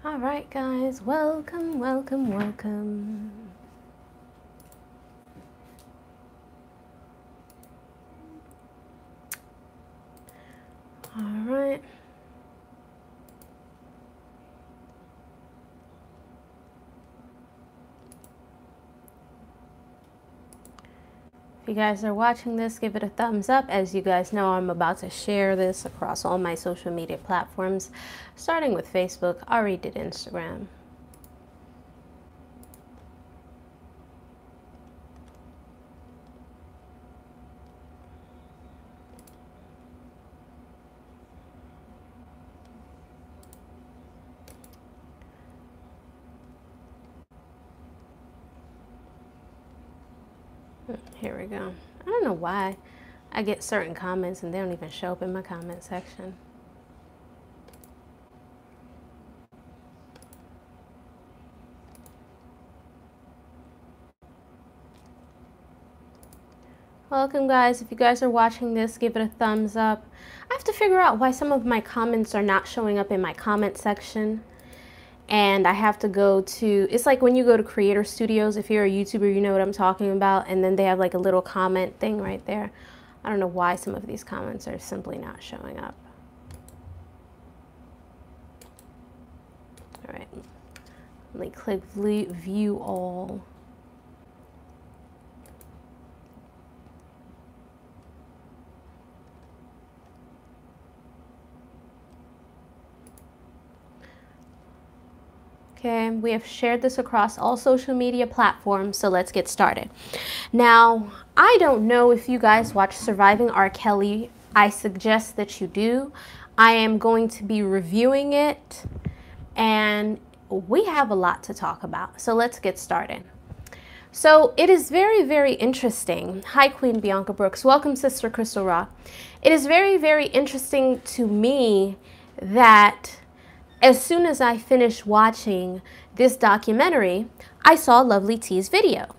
All right, guys, welcome, welcome, welcome. All right. If you guys are watching this, give it a thumbs up. As you guys know, I'm about to share this across all my social media platforms, starting with Facebook. I already did Instagram. Here we go. I don't know why I get certain comments and they don't even show up in my comment section. Welcome, guys. If you guys are watching this, give it a thumbs up. I have to figure out why some of my comments are not showing up in my comment section. And I have to go to, it's like when you go to Creator Studios, if you're a YouTuber, you know what I'm talking about. And then they have like a little comment thing right there. I don't know why some of these comments are simply not showing up. All right, let me click view all. Okay, we have shared this across all social media platforms, so let's get started. Now, I don't know if you guys watch Surviving R. Kelly. I suggest that you do. I am going to be reviewing it, and we have a lot to talk about, so let's get started. So it is very, very interesting. Hi, Queen Bianca Brooks. Welcome, Sister Crystal Raw. It is very, very interesting to me that as soon as I finished watching this documentary, I saw LovelyTi's video.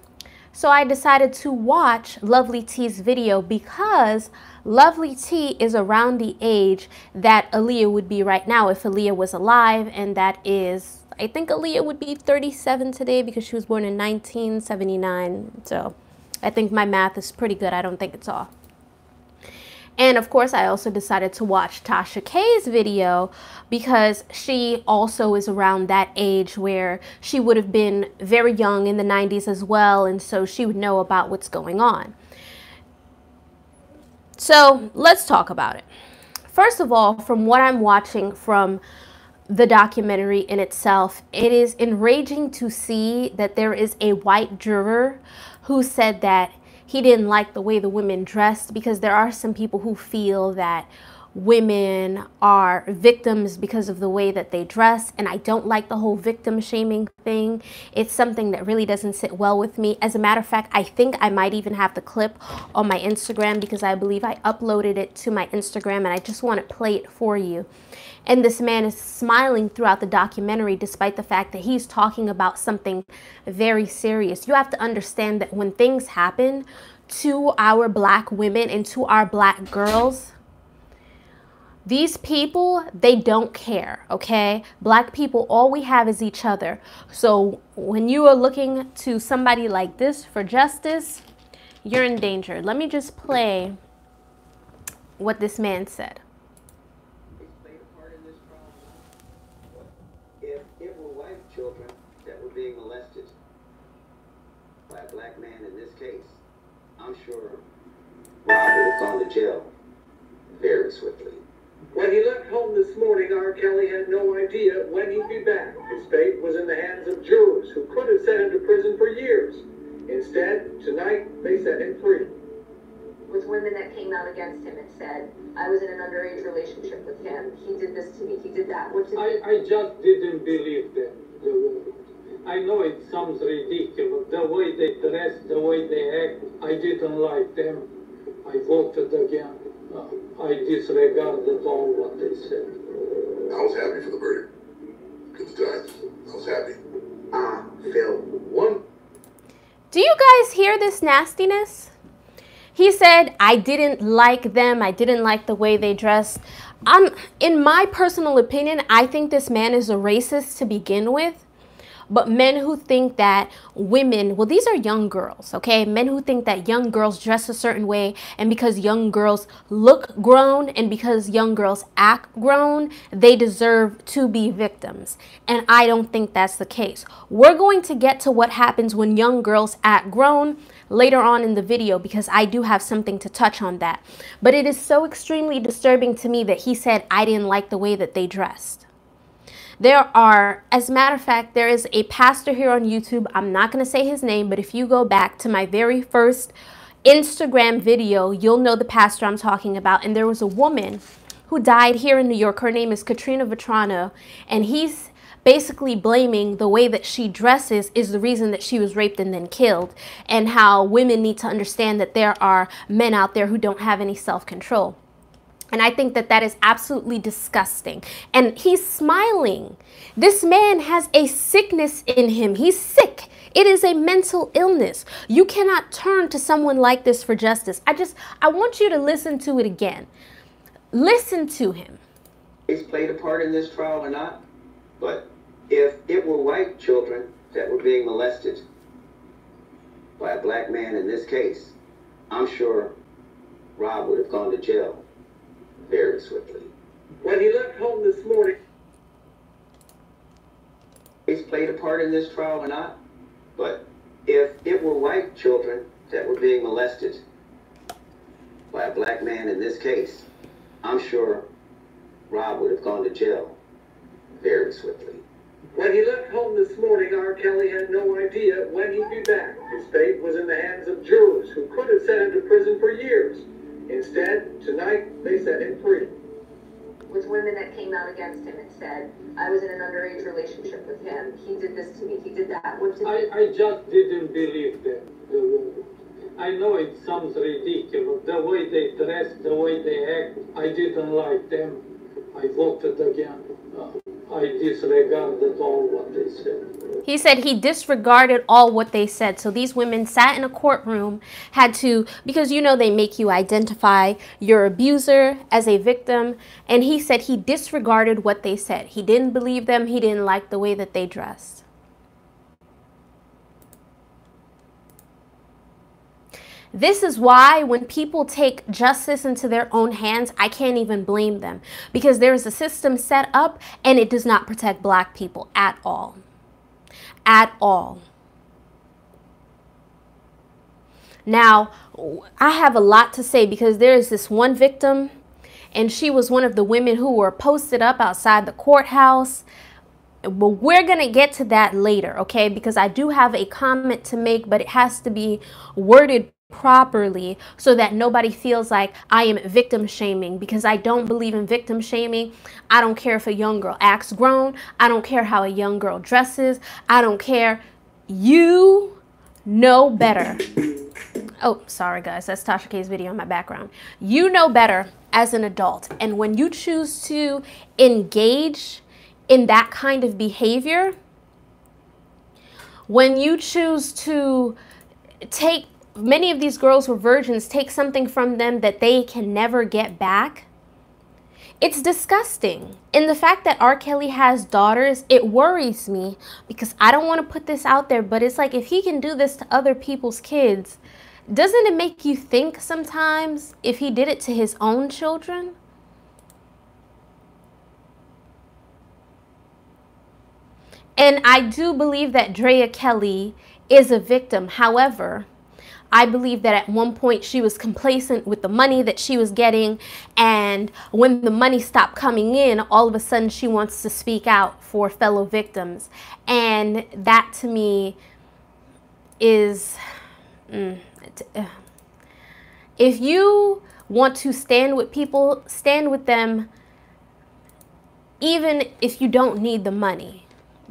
So I decided to watch LovelyTi's video because LovelyTi is around the age that Aaliyah would be right now if Aaliyah was alive, and that is, I think Aaliyah would be 37 today because she was born in 1979. So I think my math is pretty good. I don't think it's off. And of course, I also decided to watch Tasha K's video because she also is around that age where she would have been very young in the 90s as well. And so she would know about what's going on. So let's talk about it. First of all, from what I'm watching from the documentary in itself, it is enraging to see that there is a white juror who said that he didn't like the way the women dressed, because there are some people who feel that women are victims because of the way that they dress, and I don't like the whole victim shaming thing. It's something that really doesn't sit well with me. As a matter of fact, I think I might even have the clip on my Instagram because I believe I uploaded it to my Instagram, and I just want to play it for you. And this man is smiling throughout the documentary despite the fact that he's talking about something very serious. You have to understand that when things happen to our black women and to our black girls, these people, they don't care, okay? Black people, all we have is each other. So when you are looking to somebody like this for justice, you're in danger. Let me just play what this man said. If it were white children that were being molested by a black man in this case, I'm sure Rob would have gone to jail very swiftly. When he left home this morning, R. Kelly had no idea when he'd be back. His fate was in the hands of jurors who could have sent him to prison for years. Instead, tonight, they set him free. With women that came out against him and said, I was in an underage relationship with him, he did this to me, he did that. I just didn't believe them. I know it sounds ridiculous, the way they dress, the way they act, I didn't like them. I voted again. I disregarded all what they said. I was happy for the verdict. Good times. I was happy. Phil, one. Do you guys hear this nastiness? He said, I didn't like them. I didn't like the way they dressed. In my personal opinion, I think this man is a racist to begin with. But men who think that women, well, these are young girls, okay? Men who think that young girls dress a certain way, and because young girls look grown and because young girls act grown, they deserve to be victims. And I don't think that's the case. We're going to get to what happens when young girls act grown later on in the video, because I do have something to touch on that. But it is so extremely disturbing to me that he said, I didn't like the way that they dressed. There are, as a matter of fact, there is a pastor here on YouTube. I'm not going to say his name, but if you go back to my very first Instagram video, you'll know the pastor I'm talking about. And there was a woman who died here in New York. Her name is Katrina Vetrano, and he's basically blaming the way that she dresses is the reason that she was raped and then killed, and how women need to understand that there are men out there who don't have any self-control. And I think that that is absolutely disgusting. And he's smiling. This man has a sickness in him. He's sick. It is a mental illness. You cannot turn to someone like this for justice. I want you to listen to it again. Listen to him. He's played a part in this trial or not, but if it were white children that were being molested by a black man in this case, I'm sure Rob would have gone to jail very swiftly. When he left home this morning, He's played a part in this trial or not, but if it were white children that were being molested by a black man in this case, I'm sure Rob would have gone to jail very swiftly. when he left home this morning, R. Kelly had no idea when he'd be back. His fate was in the hands of jurors who could have sent him to prison for years. Instead, tonight, they set him free. With women that came out against him and said, I was in an underage relationship with him. He did this to me. He did that. I just didn't believe them. I know it sounds ridiculous. The way they dress, the way they act, I didn't like them. I voted again. I disregarded all what they said. He said he disregarded all what they said. So these women sat in a courtroom, had to, because you know they make you identify your abuser as a victim. And he said he disregarded what they said. He didn't believe them. He didn't like the way that they dressed. This is why when people take justice into their own hands, I can't even blame them, because there is a system set up and it does not protect black people at all. At all. Now, I have a lot to say, because there is this one victim, and she was one of the women who were posted up outside the courthouse. But we're going to get to that later, okay? Because I do have a comment to make, but it has to be worded properly so that nobody feels like I am victim shaming, because I don't believe in victim shaming. I don't care if a young girl acts grown. I don't care how a young girl dresses. I don't care. You know better. Oh, sorry guys, that's Tasha K's video in my background. You know better as an adult. And when you choose to engage in that kind of behavior, when you choose to take, many of these girls were virgins, take something from them that they can never get back, it's disgusting. And the fact that R. Kelly has daughters, it worries me, because I don't want to put this out there, but it's like, if he can do this to other people's kids, doesn't it make you think sometimes if he did it to his own children? And I do believe that Drea Kelly is a victim. However, I believe that at one point she was complacent with the money that she was getting, and when the money stopped coming in, all of a sudden she wants to speak out for fellow victims. And that to me is, if you want to stand with people, stand with them even if you don't need the money.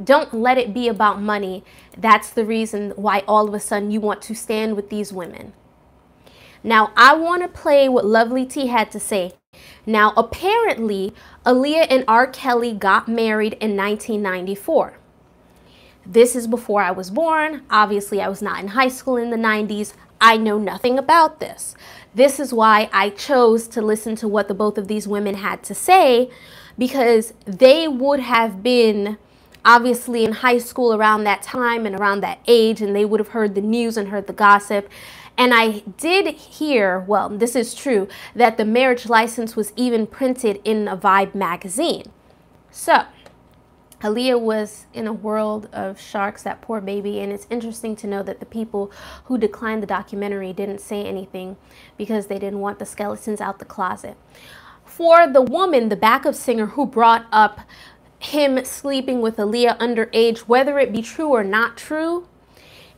Don't let it be about money. That's the reason why all of a sudden you want to stand with these women. Now, I want to play what Lovely T had to say. Now, apparently, Aaliyah and R. Kelly got married in 1994. This is before I was born. Obviously, I was not in high school in the 90s. I know nothing about this. This is why I chose to listen to what the both of these women had to say, because they would have been obviously in high school around that time and around that age, and they would have heard the news and heard the gossip. And I did hear, well, this is true, that the marriage license was even printed in a Vibe magazine. So Aaliyah was in a world of sharks, that poor baby, and it's interesting to know that the people who declined the documentary didn't say anything because they didn't want the skeletons out the closet. For the woman, the backup singer who brought up him sleeping with Aaliyah underage, whether it be true or not true,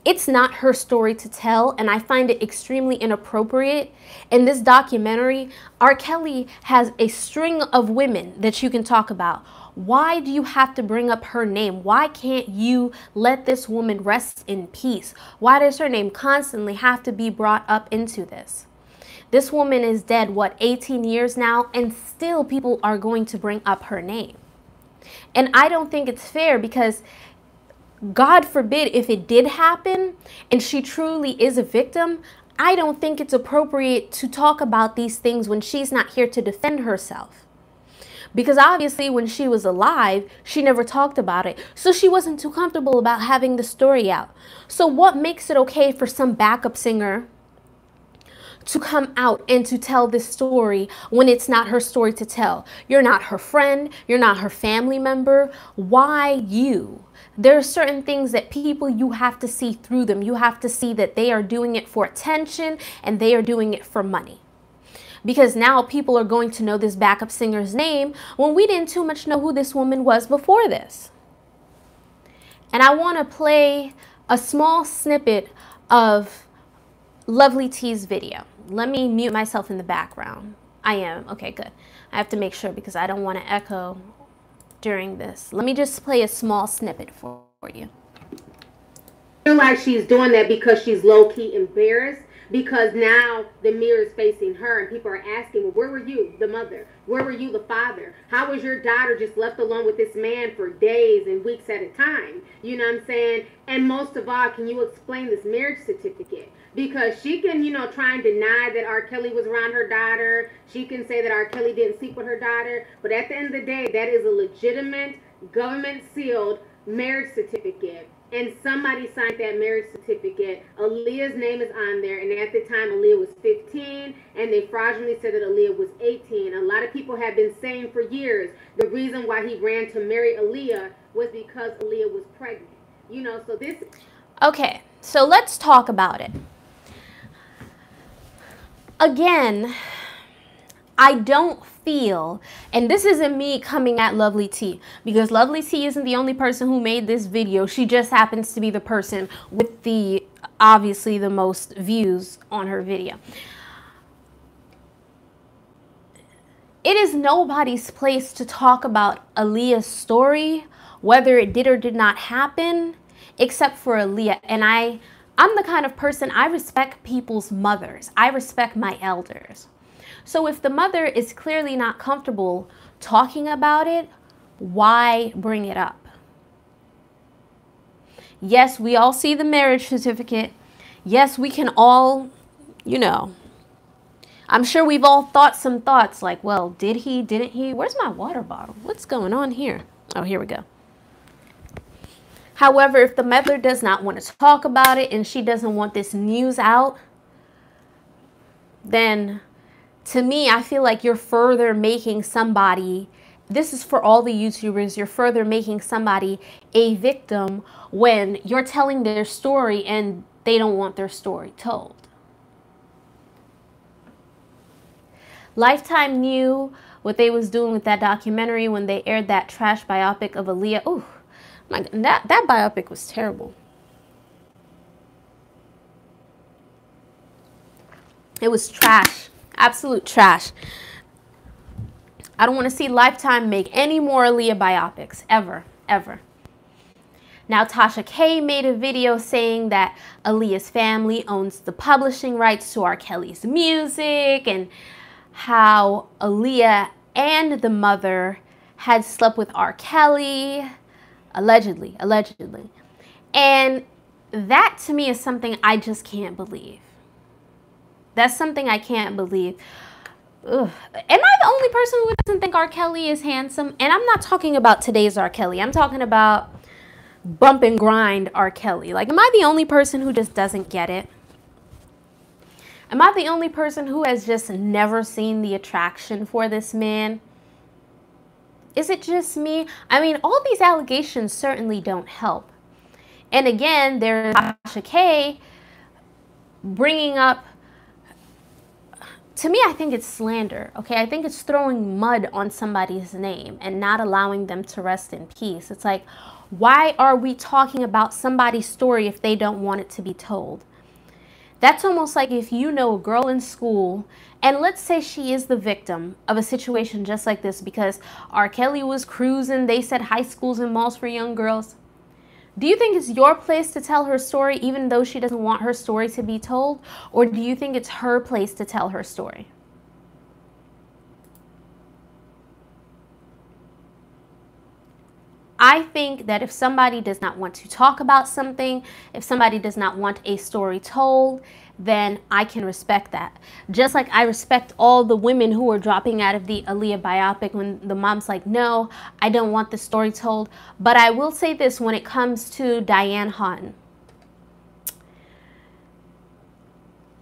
it's not her story to tell, and I find it extremely inappropriate. In this documentary, R. Kelly has a string of women that you can talk about. Why do you have to bring up her name? Why can't you let this woman rest in peace? Why does her name constantly have to be brought up into this? This woman is dead, what, 18 years now, and still people are going to bring up her name. And I don't think it's fair, because God forbid if it did happen and she truly is a victim, I don't think it's appropriate to talk about these things when she's not here to defend herself. Because obviously when she was alive, she never talked about it. So she wasn't too comfortable about having the story out. So what makes it okay for some backup singer to come out and to tell this story when it's not her story to tell? You're not her friend. You're not her family member. Why you? There are certain things that people, you have to see through them. You have to see that they are doing it for attention and they are doing it for money. Because now people are going to know this backup singer's name when we didn't too much know who this woman was before this. And I want to play a small snippet of Lovely T's video. Let me mute myself in the background. I am. Okay, good. I have to make sure because I don't want to echo during this. Let me just play a small snippet for you. I feel like she's doing that because she's low-key embarrassed, because now the mirror is facing her and people are asking, well, where were you, the mother? Where were you, the father? How was your daughter just left alone with this man for days and weeks at a time? You know what I'm saying? And most of all, can you explain this marriage certificate? Because she can, you know, try and deny that R. Kelly was around her daughter. She can say that R. Kelly didn't sleep with her daughter. But at the end of the day, that is a legitimate government-sealed marriage certificate. And somebody signed that marriage certificate. Aaliyah's name is on there. And at the time, Aaliyah was 15. And they fraudulently said that Aaliyah was 18. A lot of people have been saying for years the reason why he ran to marry Aaliyah was because Aaliyah was pregnant. You know, so this... Okay, so let's talk about it. Again, I don't feel, and this isn't me coming at Lovely T, because Lovely T isn't the only person who made this video. She just happens to be the person with the, obviously, the most views on her video. It is nobody's place to talk about Aaliyah's story, whether it did or did not happen, except for Aaliyah. And I'm the kind of person, I respect people's mothers. I respect my elders. So if the mother is clearly not comfortable talking about it, why bring it up? Yes, we all see the marriage certificate. Yes, we can all, you know, I'm sure we've all thought some thoughts like, well, did he, didn't he? Where's my water bottle? What's going on here? Oh, here we go. However, if the mother does not want to talk about it and she doesn't want this news out, then to me, I feel like you're further making somebody, this is for all the YouTubers, you're further making somebody a victim when you're telling their story and they don't want their story told. Lifetime knew what they was doing with that documentary when they aired that trash biopic of Aaliyah. Ooh, that biopic was terrible. It was trash. Absolute trash. I don't want to see Lifetime make any more Aaliyah biopics. Ever. Ever. Now, Tasha K made a video saying that Aaliyah's family owns the publishing rights to R. Kelly's music and how Aaliyah and the mother had slept with R. Kelly. Allegedly. And that to me is something I just can't believe. That's something I can't believe. Ugh. Am I the only person who doesn't think R. Kelly is handsome? And I'm not talking about today's R. Kelly. I'm talking about bump and grind R. Kelly. Like, am I the only person who just doesn't get it? Am I the only person who has just never seen the attraction for this man? Is it just me? I mean, all these allegations certainly don't help. And again, there's Tasha K bringing up, to me, I think it's slander, okay? I think it's throwing mud on somebody's name and not allowing them to rest in peace. It's like, why are we talking about somebody's story if they don't want it to be told? That's almost like if you know a girl in school, and let's say she is the victim of a situation just like this because R. Kelly was cruising, they said high schools and malls for young girls. Do you think it's your place to tell her story even though she doesn't want her story to be told? Or do you think it's her place to tell her story? I think that if somebody does not want to talk about something, if somebody does not want a story told, then I can respect that. Just like I respect all the women who are dropping out of the Aaliyah biopic when the mom's like, no, I don't want the story told. But I will say this when it comes to Diane Hahn.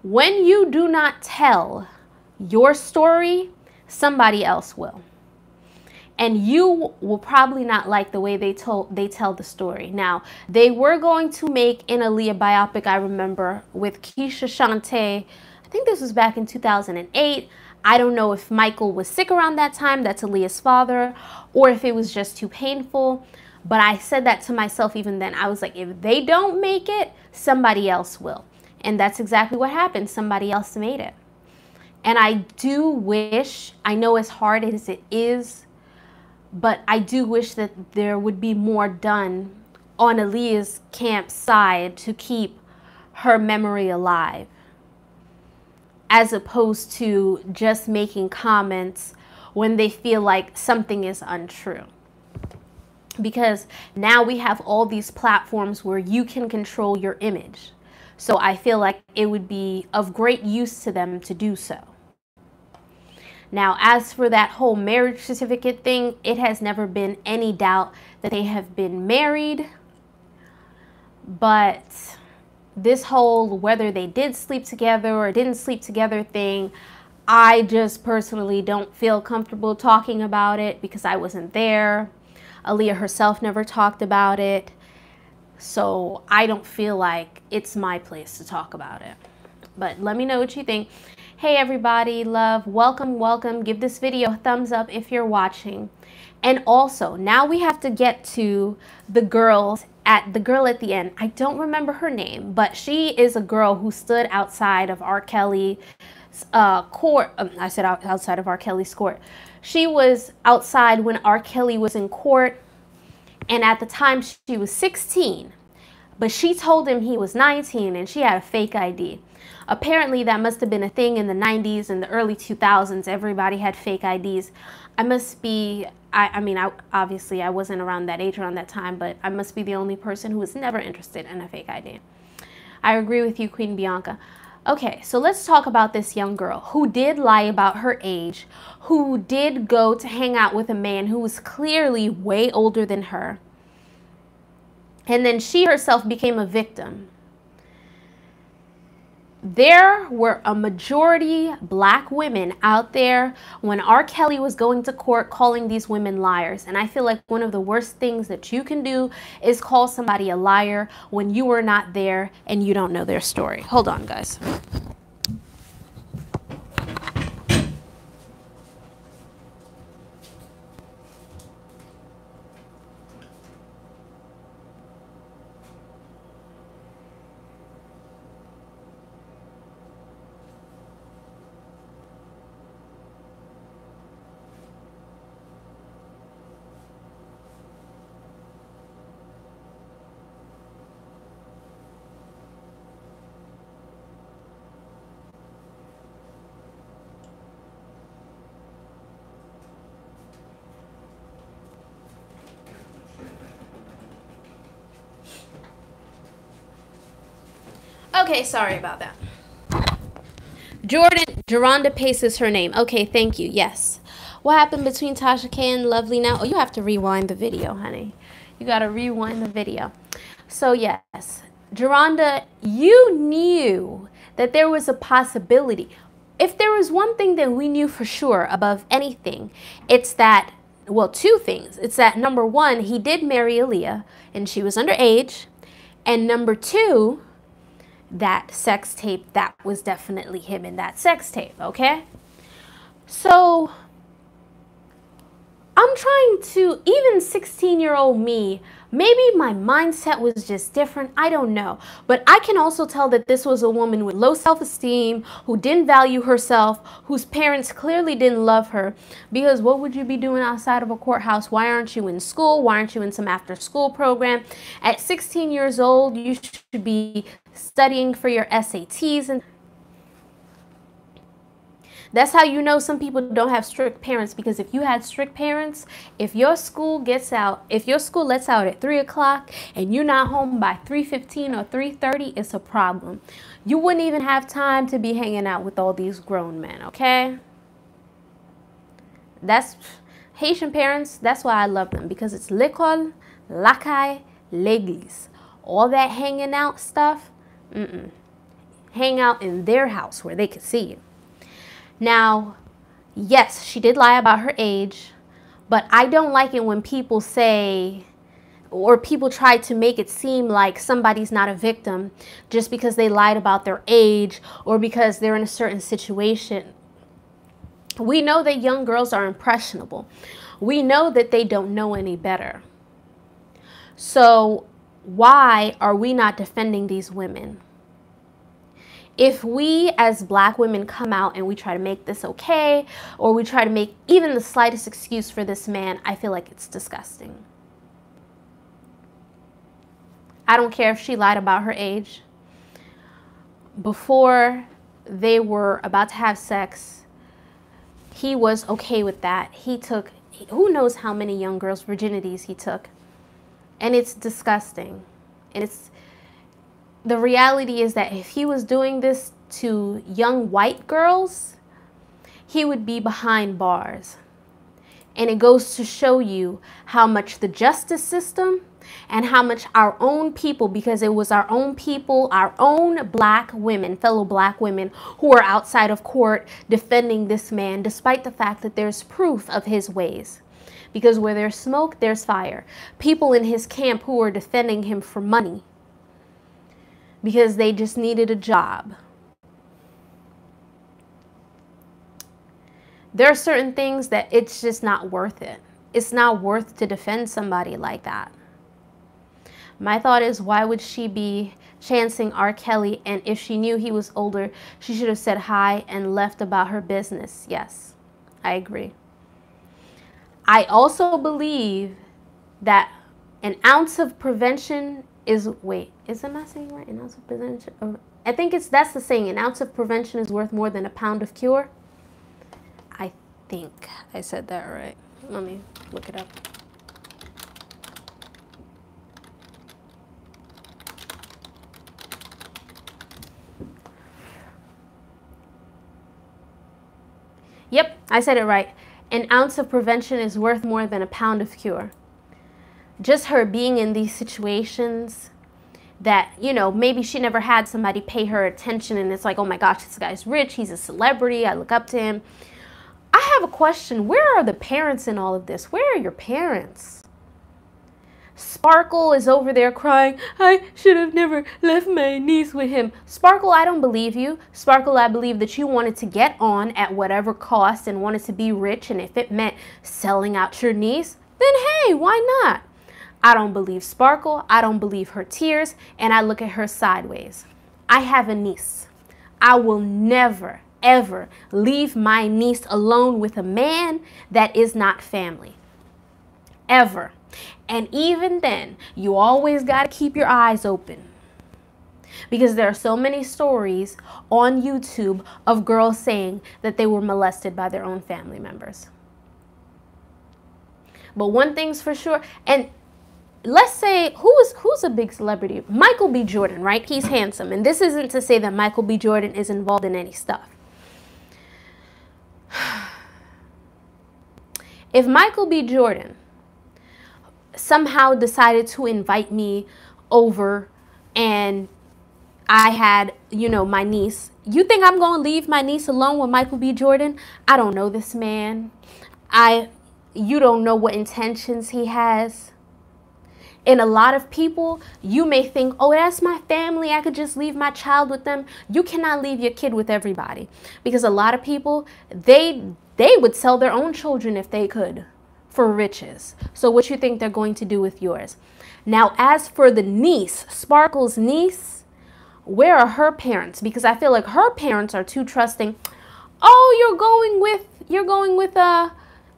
When you do not tell your story, somebody else will. And you will probably not like the way they tell the story. Now, they were going to make an Aaliyah biopic, I remember, with Keisha Shantae. I think this was back in 2008. I don't know if Michael was sick around that time, that's Aaliyah's father, or if it was just too painful. But I said that to myself even then. I was like, if they don't make it, somebody else will. And that's exactly what happened. Somebody else made it. And I do wish, I know as hard as it is, but I do wish that there would be more done on Aaliyah's camp side to keep her memory alive, as opposed to just making comments when they feel like something is untrue. Because now we have all these platforms where you can control your image. So I feel like it would be of great use to them to do so. Now, as for that whole marriage certificate thing, it has never been any doubt that they have been married. But this whole whether they did sleep together or didn't sleep together thing, I just personally don't feel comfortable talking about it because I wasn't there. Aaliyah herself never talked about it. So I don't feel like it's my place to talk about it. But let me know what you think. Hey everybody, love, welcome, welcome. Give this video a thumbs up if you're watching. And also, now we have to get to the girl at the end. I don't remember her name, but she is a girl who stood outside of R. Kelly's court. I said outside of R. Kelly's court. She was outside when R. Kelly was in court, and at the time she was 16, but she told him he was 19 and she had a fake ID. Apparently that must have been a thing in the 90s and the early 2000s. Everybody had fake IDs. I must be, I mean, obviously I wasn't around that age around that time, but I must be the only person who was never interested in a fake ID. I agree with you, Queen Bianca. Okay, so let's talk about this young girl who did lie about her age, who did go to hang out with a man who was clearly way older than her. And then she herself became a victim. There were a majority black women out there when R. Kelly was going to court calling these women liars. And I feel like one of the worst things that you can do is call somebody a liar when you were not there and you don't know their story. Hold on, guys. Okay, sorry about that. Geronda Pace is her name. Okay, thank you. Yes. What happened between Tasha K and Lovely now? Oh, you have to rewind the video, honey. You got to rewind the video. So, yes. Geronda, you knew that there was a possibility. If there was one thing that we knew for sure above anything, it's that, well, two things. It's that, number one, he did marry Aaliyah, and she was underage. And number two, that sex tape, that was definitely him in that sex tape, okay? So, I'm trying to, even 16-year-old me, maybe my mindset was just different. I don't know. But I can also tell that this was a woman with low self-esteem, who didn't value herself, whose parents clearly didn't love her. Because what would you be doing outside of a courthouse? Why aren't you in school? Why aren't you in some after-school program? At 16 years old, you should be studying for your SATs, and that's how you know some people don't have strict parents, because if you had strict parents, if your school lets out at 3 o'clock and you're not home by 3:15 or 3:30, it's a problem. You wouldn't even have time to be hanging out with all these grown men, okay? That's Haitian parents, that's why I love them, because it's l'école, l'accueil, l'église. All that hanging out stuff, hang out in their house where they could see you. Now, yes, she did lie about her age, but I don't like it when people say, or people try to make it seem like somebody's not a victim just because they lied about their age or because they're in a certain situation. We know that young girls are impressionable. We know that they don't know any better. So why are we not defending these women? If we as black women come out and we try to make this okay, or we try to make even the slightest excuse for this man, I feel like it's disgusting. I don't care if she lied about her age. Before they were about to have sex, he was okay with that. He took, who knows how many young girls' virginities he took. And it's disgusting. And the reality is that if he was doing this to young white girls, he would be behind bars. And it goes to show you how much the justice system and how much our own people, because it was our own people, our own black women, fellow black women, who are outside of court defending this man, despite the fact that there's proof of his ways. Because where there's smoke, there's fire. People in his camp who are defending him for money, because they just needed a job. There are certain things that it's just not worth it. It's not worth to defend somebody like that. My thought is, why would she be chancing R. Kelly? And if she knew he was older, she should have said hi and left about her business. Yes, I agree. I also believe that an ounce of prevention is, wait, is am I saying right? An ounce of prevention? I think that's the saying. An ounce of prevention is worth more than a pound of cure. I think I said that right. Let me look it up. Yep, I said it right. An ounce of prevention is worth more than a pound of cure. Just her being in these situations that, you know, maybe she never had somebody pay her attention and it's like, oh my gosh, this guy's rich, he's a celebrity, I look up to him. I have a question. Where are the parents in all of this? Where are your parents? Sparkle is over there crying, I should have never left my niece with him. Sparkle, I don't believe you. Sparkle, I believe that you wanted to get on at whatever cost and wanted to be rich, and if it meant selling out your niece, then hey, why not? I don't believe Sparkle. I don't believe her tears, and I look at her sideways. I have a niece. I will never, ever leave my niece alone with a man that is not family. Ever. And even then, you always got to keep your eyes open, because there are so many stories on YouTube of girls saying that they were molested by their own family members. But one thing's for sure, and let's say, who's a big celebrity? Michael B. Jordan, right? He's handsome. And this isn't to say that Michael B. Jordan is involved in any stuff. If Michael B. Jordan somehow decided to invite me over and I had, you know, my niece, you think I'm going to leave my niece alone with Michael B. Jordan? I don't know this man. You don't know what intentions he has. And a lot of people, you may think, oh, that's my family, I could just leave my child with them. You cannot leave your kid with everybody, because a lot of people, they would sell their own children if they could for riches. So what you think they're going to do with yours? Now, as for the niece, Sparkle's niece, where are her parents? Because I feel like her parents are too trusting. Oh, you're going with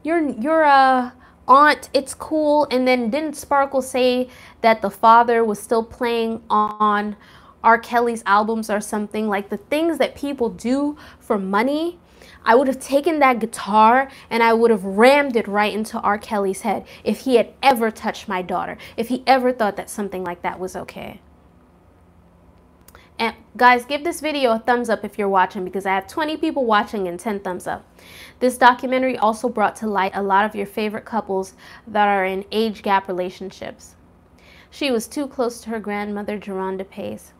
your aunt, it's cool. And then didn't Sparkle say that the father was still playing on R. Kelly's albums or something? Like, the things that people do for money, I would have taken that guitar and I would have rammed it right into R. Kelly's head if he had ever touched my daughter, if he ever thought that something like that was okay. And guys, give this video a thumbs up if you're watching, because I have 20 people watching and 10 thumbs up. This documentary also brought to light a lot of your favorite couples that are in age gap relationships. She was too close to her grandmother, Geronda Pace.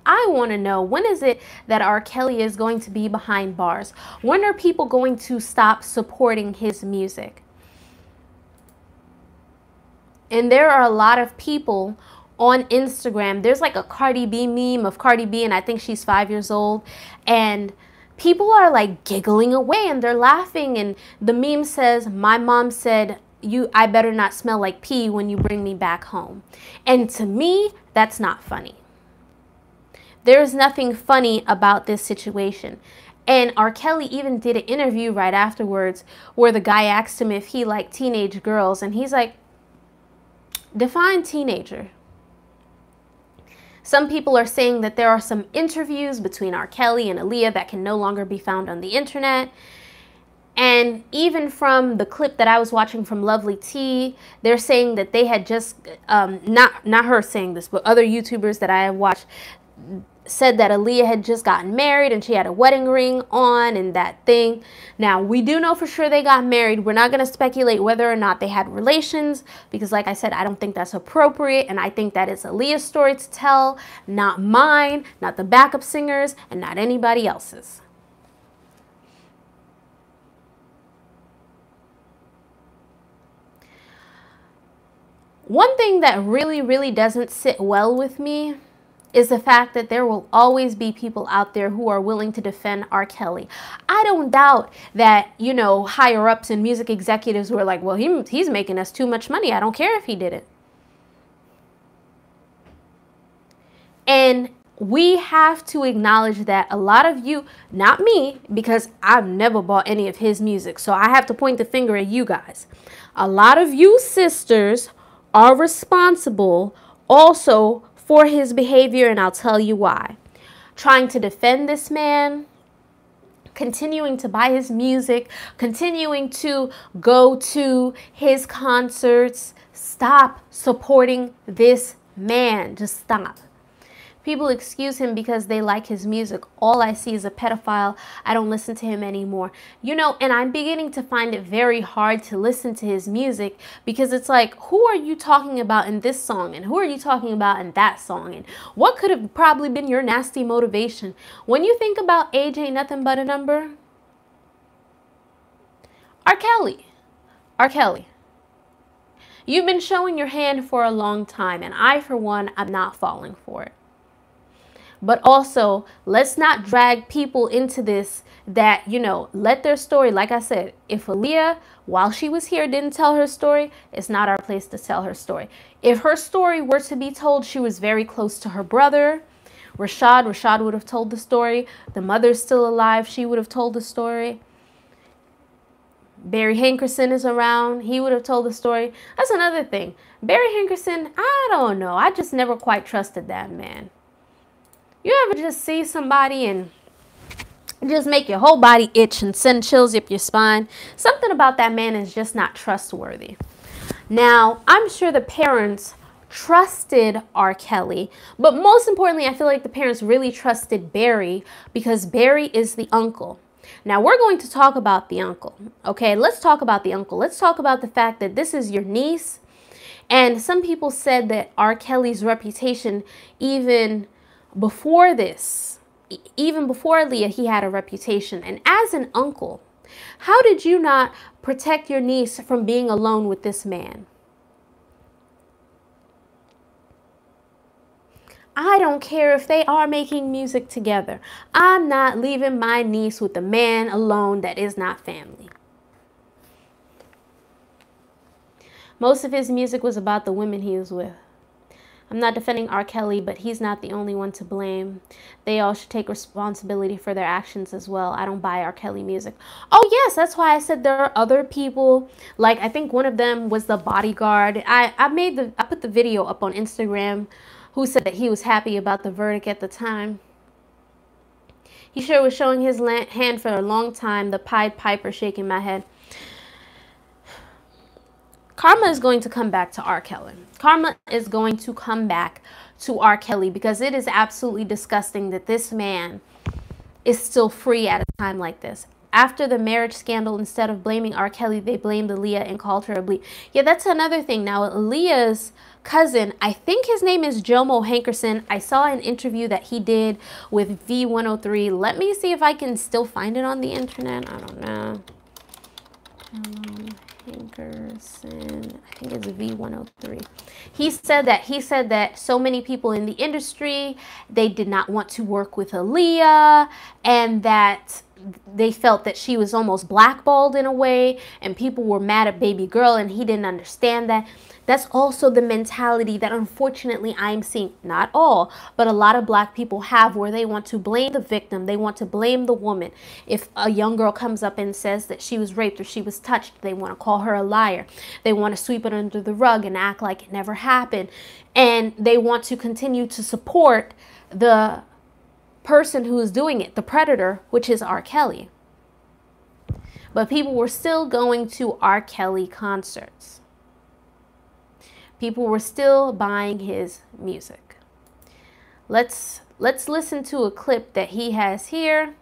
I want to know, when is it that R. Kelly is going to be behind bars? When are people going to stop supporting his music? And there are a lot of people on Instagram. There's like a Cardi B meme of Cardi B, and I think she's 5 years old. And people are like giggling away and they're laughing. And the meme says, my mom said, I better not smell like pee when you bring me back home. And to me, that's not funny. There's nothing funny about this situation. And R. Kelly even did an interview right afterwards where the guy asked him if he liked teenage girls. And he's like, define teenager. Some people are saying that there are some interviews between R. Kelly and Aaliyah that can no longer be found on the internet. And even from the clip that I was watching from Lovely T, they're saying that they had just, not her saying this, but other YouTubers that I have watched said that Aaliyah had just gotten married and she had a wedding ring on and that thing. Now, we do know for sure they got married. We're not going to speculate whether or not they had relations, because like I said, I don't think that's appropriate, and I think that is Aaliyah's story to tell, not mine, not the backup singers, and not anybody else's. One thing that really doesn't sit well with me is the fact that there will always be people out there who are willing to defend R. Kelly. I don't doubt that, you know, higher ups and music executives were like, well, he's making us too much money. I don't care if he did it. And we have to acknowledge that a lot of you, not me, because I've never bought any of his music, so I have to point the finger at you guys. A lot of you sisters are responsible also for his behavior, and I'll tell you why. Trying to defend this man, continuing to buy his music, continuing to go to his concerts. Stop supporting this man. Just stop. People excuse him because they like his music. All I see is a pedophile. I don't listen to him anymore. You know, and I'm beginning to find it very hard to listen to his music, because it's like, who are you talking about in this song? And who are you talking about in that song? And what could have probably been your nasty motivation? When you think about age ain't nothing but a number, R. Kelly. You've been showing your hand for a long time, and I, for one, I'm not falling for it. But also, let's not drag people into this that, you know, let their story, like I said, if Aaliyah, while she was here, didn't tell her story, it's not our place to tell her story. If her story were to be told, she was very close to her brother, Rashad would have told the story. The mother's still alive, she would have told the story. Barry Hankerson is around, he would have told the story. That's another thing. Barry Hankerson, I don't know, I just never quite trusted that man. You ever just see somebody and just make your whole body itch and send chills up your spine? Something about that man is just not trustworthy. Now, I'm sure the parents trusted R. Kelly, but most importantly, I feel like the parents really trusted Barry, because Barry is the uncle. Now we're going to talk about the uncle. Okay, let's talk about the uncle. Let's talk about the fact that this is your niece. And some people said that R. Kelly's reputation, even before this, even before Aaliyah, he had a reputation. And as an uncle, how did you not protect your niece from being alone with this man? I don't care if they are making music together. I'm not leaving my niece with a man alone that is not family. Most of his music was about the women he was with. I'm not defending R. Kelly, but he's not the only one to blame. They all should take responsibility for their actions as well. I don't buy R. Kelly music. Oh, yes, that's why I said there are other people. Like, I think one of them was the bodyguard. I put the video up on Instagram, who said that he was happy about the verdict at the time. He sure was showing his hand for a long time, the Pied Piper shaking my head. Karma is going to come back to R. Kelly. Karma is going to come back to R. Kelly because it is absolutely disgusting that this man is still free at a time like this. After the marriage scandal, instead of blaming R. Kelly, they blamed Aaliyah and called her a bleep. Yeah, that's another thing. Now, Aaliyah's cousin, I think his name is Jomo Hankerson. I saw an interview that he did with V103. Let me see if I can still find it on the internet. I don't know. Hankerson, I think it's V103. He said that so many people in the industry, they did not want to work with Aaliyah, and that they felt that she was almost blackballed in a way, and people were mad at baby girl, and he didn't understand that. That's also the mentality that unfortunately I'm seeing, not all, but a lot of black people have, where they want to blame the victim. They want to blame the woman. If a young girl comes up and says that she was raped or she was touched, they want to call her a liar. They want to sweep it under the rug and act like it never happened. And they want to continue to support the person who is doing it, the predator, which is R. Kelly. But people were still going to R. Kelly concerts. People were still buying his music. Let's listen to a clip that he has here.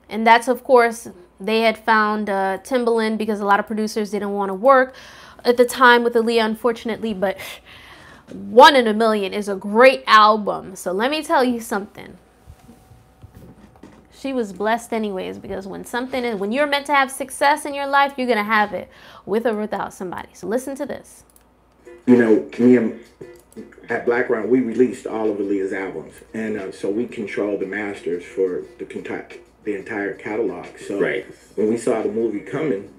And that's, of course, they had found Timbaland because a lot of producers didn't want to work at the time with Aaliyah, unfortunately. But 1 in a Million is a great album. So let me tell you something. She was blessed anyways, because when you're meant to have success in your life, you're going to have it with or without somebody. So listen to this. You know, me at Blackground, we released all of Aaliyah's albums. And so we control the masters for the entire catalog. So when we saw the movie coming,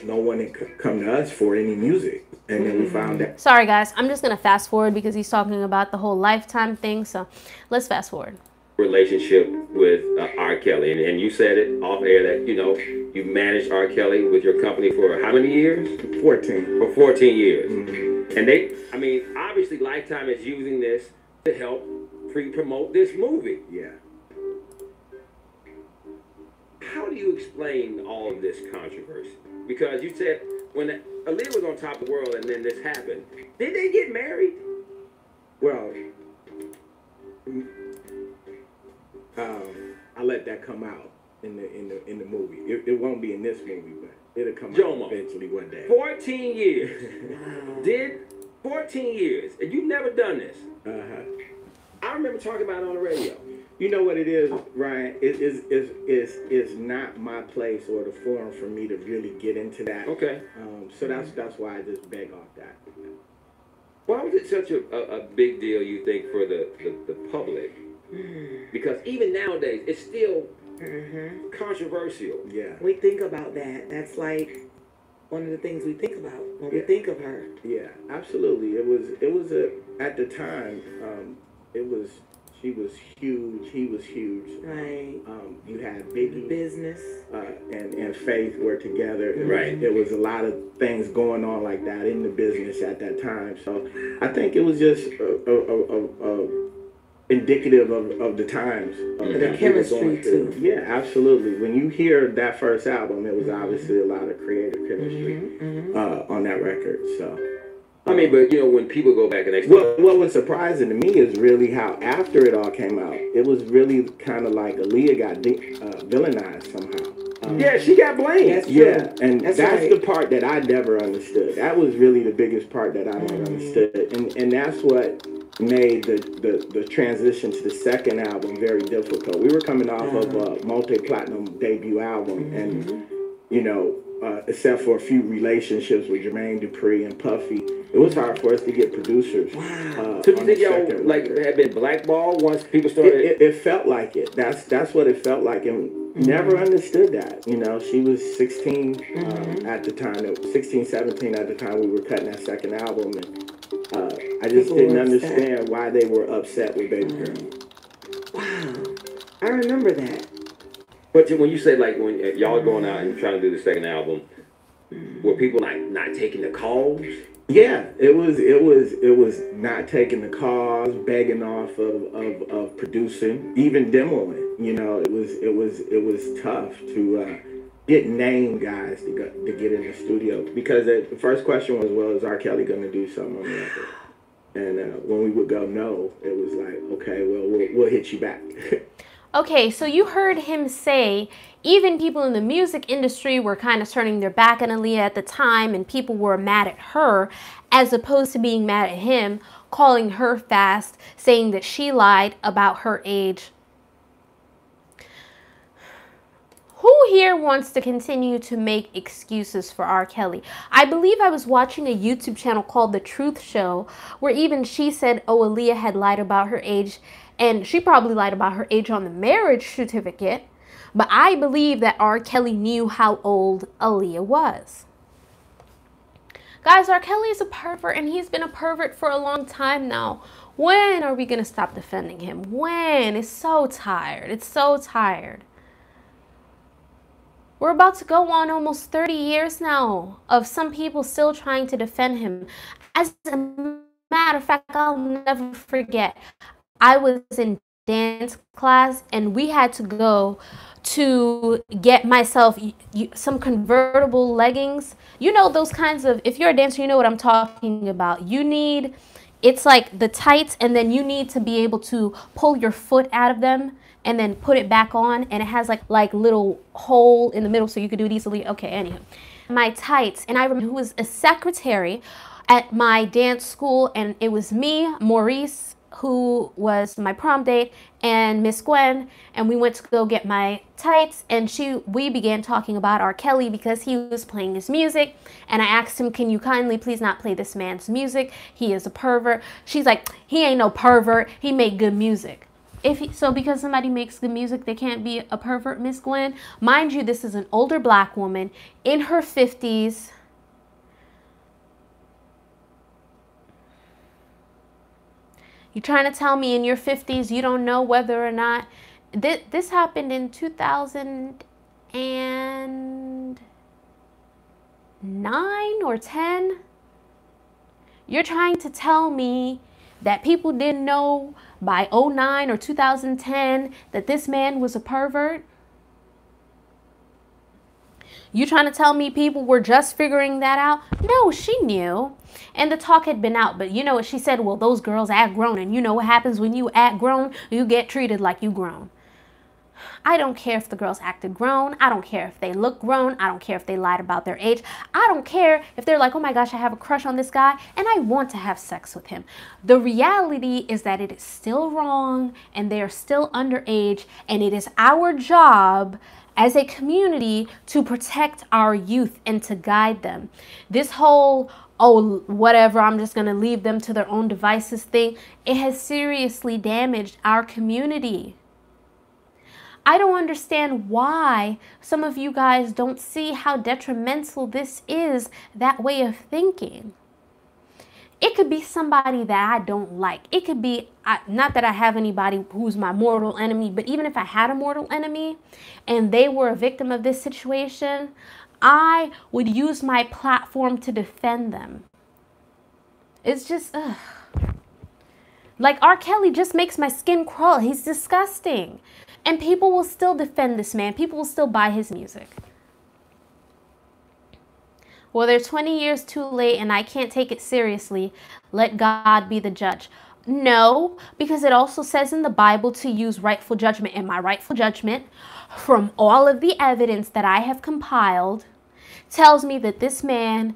no one had come to us for any music. And then we found that. Sorry, guys. I'm just going to fast forward because he's talking about the whole Lifetime thing. So let's fast forward. Relationship with R. Kelly, and you said it off air that, you know, you managed R. Kelly with your company for how many years? 14. For 14 years. Mm-hmm. And they, I mean, obviously Lifetime is using this to help promote this movie. Yeah. How do you explain all of this controversy? Because you said when Aaliyah was on top of the world and then this happened, did they get married? Well, I let that come out in the movie. It won't be in this movie, but it'll come out eventually one day. 14 years. Did 14 years, and you've never done this. I remember talking about it on the radio. You know what it is, Ryan? It's not my place or the forum for me to really get into that. Okay. So that's why I just beg off that. Why was it such a big deal, you think, for the public? Because even nowadays, it's still controversial. Yeah. We think about that. That's like one of the things we think about when we think of her. Yeah, absolutely. It was at the time, she was huge, he was huge. Right. You had Biggie, business, and Faith were together. Right. There was a lot of things going on like that in the business at that time. So I think it was just indicative of the times. The chemistry too. Yeah, absolutely. When you hear that first album, it was obviously a lot of creative chemistry on that record. So I mean, but when people go back and they what was surprising to me is really how after it all came out, it was really kind of like Aaliyah got villainized somehow. Yeah, she got blamed. Yeah, and that's the part that I never understood. That was really the biggest part that I never understood, and that's what made the transition to the second album very difficult. We were coming off of a multi-platinum debut album, and except for a few relationships with Jermaine Dupri and Puffy, it was hard for us to get producers. So you think y'all had been blackballed once people started? It felt like it. That's what it felt like, and never understood that. She was 16 at the time. 16, 17 at the time we were cutting that second album, and I just didn't understand why they were upset with Baby Girl. Wow, I remember that. But when you say when y'all are going out and trying to do the second album, were people not taking the calls? Yeah, it was not taking the calls, begging off of producing, even demoing. It was tough to get name guys to get in the studio, because the first question was, well, is R. Kelly going to do something on the record? And when we would go no, it was like, okay, well, we'll hit you back. Okay, so you heard him say even people in the music industry were kind of turning their back on Aaliyah at the time, and people were mad at her as opposed to being mad at him, calling her fast, saying that she lied about her age. Who here wants to continue to make excuses for R. Kelly? I believe I was watching a YouTube channel called The Truth Show, where even she said, oh, Aaliyah had lied about her age, and she probably lied about her age on the marriage certificate. But I believe that R. Kelly knew how old Aaliyah was. Guys, R. Kelly is a pervert, and he's been a pervert for a long time now. When are we going to stop defending him? When? It's so tired. It's so tired. We're about to go on almost 30 years now of some people still trying to defend him. As a matter of fact, I'll never forget, I was in dance class and we had to go to get myself some convertible leggings. Those kinds of, if you're a dancer, you know what I'm talking about. It's like the tights, and then you need to be able to pull your foot out of them and then put it back on, and it has like little hole in the middle so you could do it easily. Okay, anyhow, my tights, and I remember who was a secretary at my dance school, and it was me, Maurice, who was my prom date, and Miss Gwen, and we went to go get my tights, and we began talking about R. Kelly because he was playing his music, and I asked him, can you kindly please not play this man's music? He is a pervert. She's like, he ain't no pervert. He made good music. So because somebody makes good music, they can't be a pervert, Miss Gwen? Mind you, this is an older black woman in her 50s. You trying to tell me in your 50s you don't know whether or not this happened in 2009 or 10? You're trying to tell me that people didn't know by 2009 or 2010 that this man was a pervert? You trying to tell me people were just figuring that out? No, she knew. And the talk had been out. But you know what she said? Well, those girls act grown. And you know what happens when you act grown? You get treated like you grown. I don't care if the girls acted grown. I don't care if they look grown. I don't care if they lied about their age. I don't care if they're like, oh my gosh, I have a crush on this guy and I want to have sex with him. The reality is that it is still wrong and they are still underage, and it is our job as a community to protect our youth and to guide them. This whole, oh, whatever, I'm just going to leave them to their own devices thing, it has seriously damaged our community. I don't understand why some of you guys don't see how detrimental this is, that way of thinking. It could be somebody that I don't like. It could be, not that I have anybody who's my mortal enemy, but even if I had a mortal enemy and they were a victim of this situation, I would use my platform to defend them. It's just, ugh. Like R. Kelly just makes my skin crawl. He's disgusting. And people will still defend this man. People will still buy his music. Well, they're 20 years too late and I can't take it seriously. Let God be the judge. No, because it also says in the Bible to use rightful judgment. And my rightful judgment, from all of the evidence that I have compiled, tells me that this man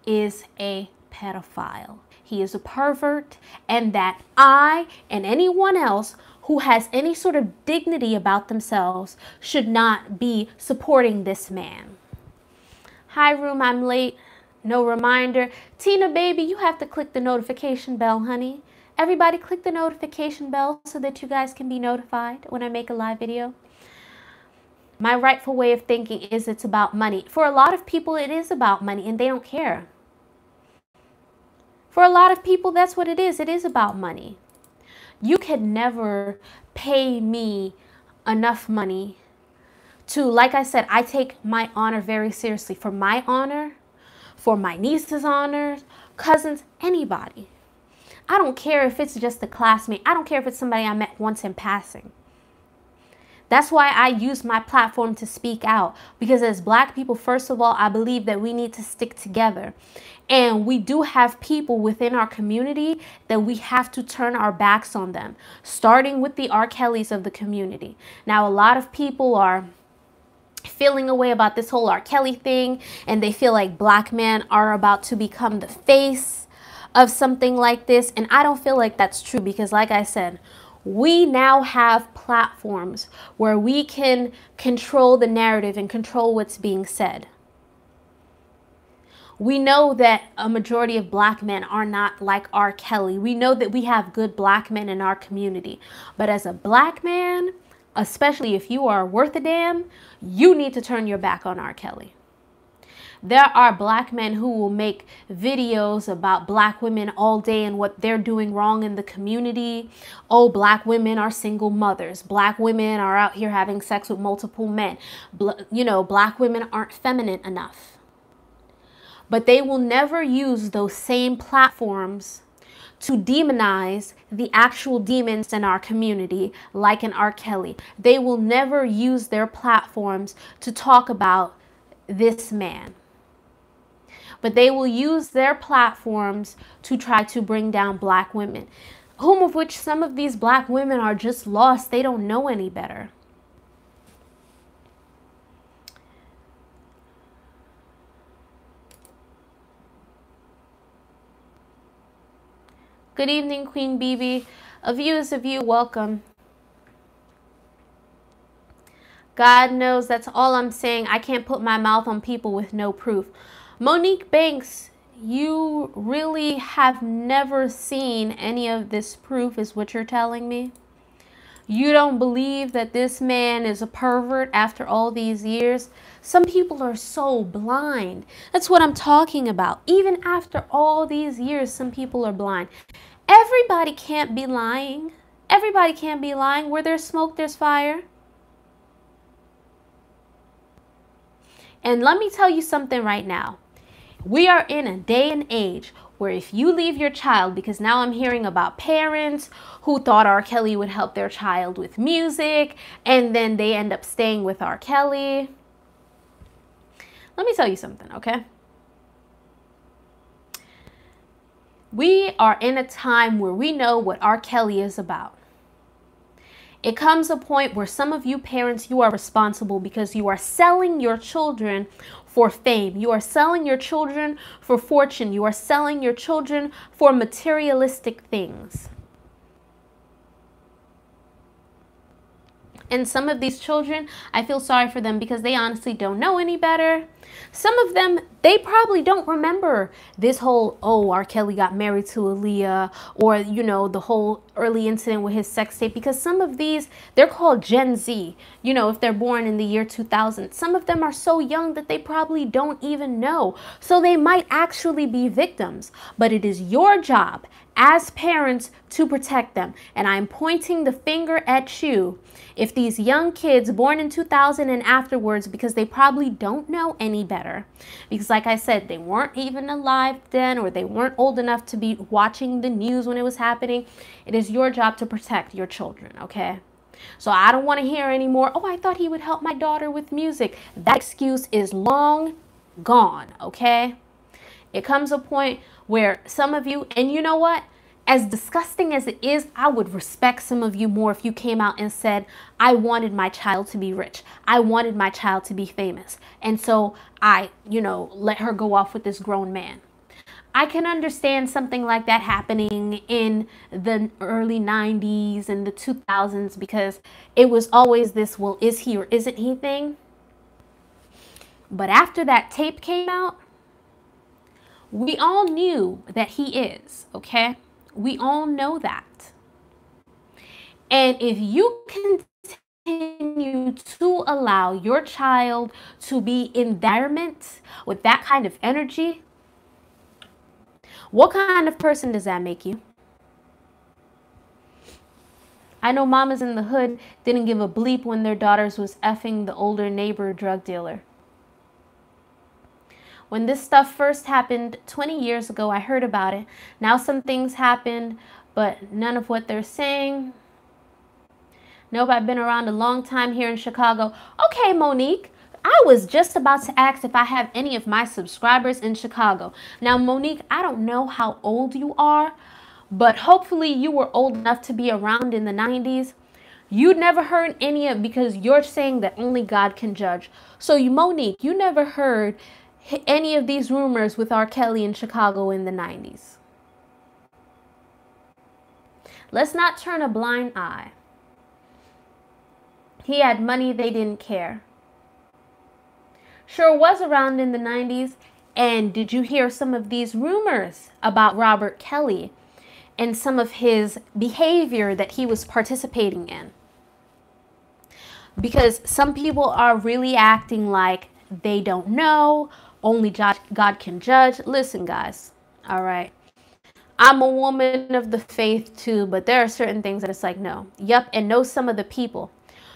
is a pedophile. He is a pervert, and that I and anyone else who has any sort of dignity about themselves should not be supporting this man. Hi, room, I'm late. No reminder. Tina, baby, you have to click the notification bell, honey. Everybody click the notification bell so that you guys can be notified when I make a live video. My rightful way of thinking is it's about money. For a lot of people, it is about money, and they don't care. For a lot of people, that's what it is. It is about money. You can never pay me enough money to, like I said, I take my honor very seriously. For my honor, for my niece's honor, cousins, anybody. I don't care if it's just a classmate. I don't care if it's somebody I met once in passing. That's why I use my platform to speak out. Because as Black people, first of all, I believe that we need to stick together. And we do have people within our community that we have to turn our backs on them. Starting with the R. Kellys of the community. Now, a lot of people are feeling a way about this whole R. Kelly thing. And they feel like Black men are about to become the face of something like this. And I don't feel like that's true. Because like I said, we now have platforms where we can control the narrative and control what's being said. We know that a majority of Black men are not like R. Kelly. We know that we have good Black men in our community. But as a Black man, especially if you are worth a damn, you need to turn your back on R. Kelly. There are Black men who will make videos about Black women all day and what they're doing wrong in the community. Oh, Black women are single mothers. Black women are out here having sex with multiple men. Black women aren't feminine enough. But they will never use those same platforms to demonize the actual demons in our community, like an R. Kelly. They will never use their platforms to talk about this man. But they will use their platforms to try to bring down Black women, whom of which some of these Black women are just lost. They don't know any better. Good evening, Queen BB. A view is a view. Welcome. God knows that's all I'm saying. I can't put my mouth on people with no proof. Monique Banks, you really have never seen any of this proof, is what you're telling me? You don't believe that this man is a pervert after all these years? Some people are so blind. That's what I'm talking about. Even after all these years, some people are blind. Everybody can't be lying. Everybody can't be lying. Where there's smoke, there's fire. And let me tell you something right now. We are in a day and age where if you leave your child, because now I'm hearing about parents who thought R. Kelly would help their child with music, and then they end up staying with R. Kelly. Let me tell you something, okay? We are in a time where we know what R. Kelly is about. It comes a point where some of you parents, you are responsible because you are selling your children for fame. You are selling your children for fortune. You are selling your children for materialistic things. And some of these children, I feel sorry for them because they honestly don't know any better. Some of them, they probably don't remember this whole, oh, R. Kelly got married to Aaliyah, or, you know, the whole early incident with his sex tape, because some of these, they're called Gen Z, you know, if they're born in the year 2000. Some of them are so young that they probably don't even know. So they might actually be victims, but it is your job as parents to protect them. And I'm pointing the finger at you. If these young kids born in 2000 and afterwards, because they probably don't know any better, because like I said, they weren't even alive then, or they weren't old enough to be watching the news when it was happening, it is your job to protect your children, okay? So I don't want to hear anymore, oh, I thought he would help my daughter with music. That excuse is long gone, okay? It comes a point where some of you, and you know what? As disgusting as it is, I would respect some of you more if you came out and said, I wanted my child to be rich. I wanted my child to be famous. And so I, let her go off with this grown man. I can understand something like that happening in the early 90s and the 2000s because it was always this, well, is he or isn't he thing? But after that tape came out, we all knew that he is, okay? We all know that. And if you continue to allow your child to be in that environment with that kind of energy, what kind of person does that make you? I know mamas in the hood didn't give a bleep when their daughters was effing the older neighbor drug dealer. When this stuff first happened 20 years ago, I heard about it. Now some things happened, but none of what they're saying. Nope, I've been around a long time here in Chicago. Okay, Monique, I was just about to ask if I have any of my subscribers in Chicago. Now, Monique, I don't know how old you are, but hopefully you were old enough to be around in the 90s. You never heard any of, because you're saying that only God can judge. So Monique, you never heard any of these rumors with R. Kelly in Chicago in the 90s. Let's not turn a blind eye. He had money, they didn't care. Sure was around in the 90s. And did you hear some of these rumors about Robert Kelly and some of his behavior that he was participating in? Because some people are really acting like they don't know, only God can judge. Listen, guys, all right. I'm a woman of the faith too, but there are certain things that it's like, no. Yep, and know some of the people.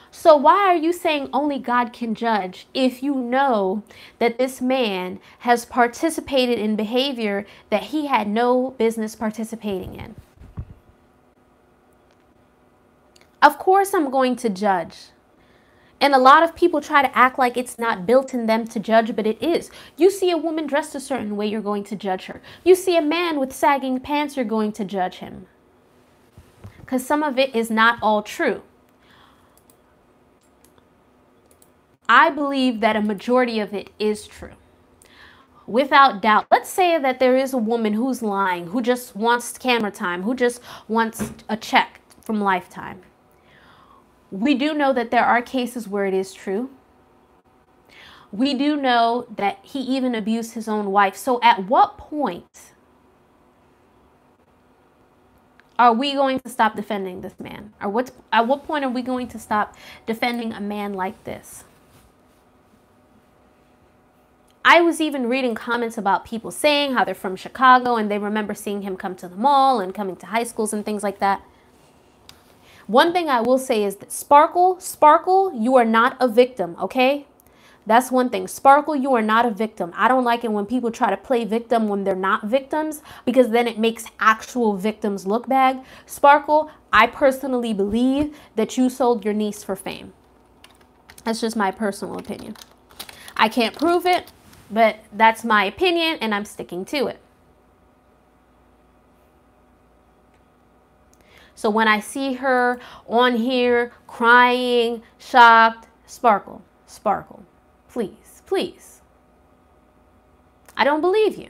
So why are you saying only God can judge if you know that this man has participated in behavior that he had no business participating in? Of course I'm going to judge. And a lot of people try to act like it's not built in them to judge, but it is. You see a woman dressed a certain way, you're going to judge her. You see a man with sagging pants, you're going to judge him. Because some of it is not all true. I believe that a majority of it is true. Without doubt. Let's say that there is a woman who's lying, who just wants camera time, who just wants a check from Lifetime. We do know that there are cases where it is true. We do know that he even abused his own wife. So at what point are we going to stop defending this man? Or at what point are we going to stop defending a man like this? I was even reading comments about people saying how they're from Chicago and they remember seeing him come to the mall and coming to high schools and things like that. One thing I will say is that Sparkle, you are not a victim, okay? That's one thing. Sparkle, you are not a victim. I don't like it when people try to play victim when they're not victims, because then it makes actual victims look bad. Sparkle, I personally believe that you sold your niece for fame. That's just my personal opinion. I can't prove it, but that's my opinion and I'm sticking to it. So when I see her on here crying, shocked, Sparkle, please, please. I don't believe you.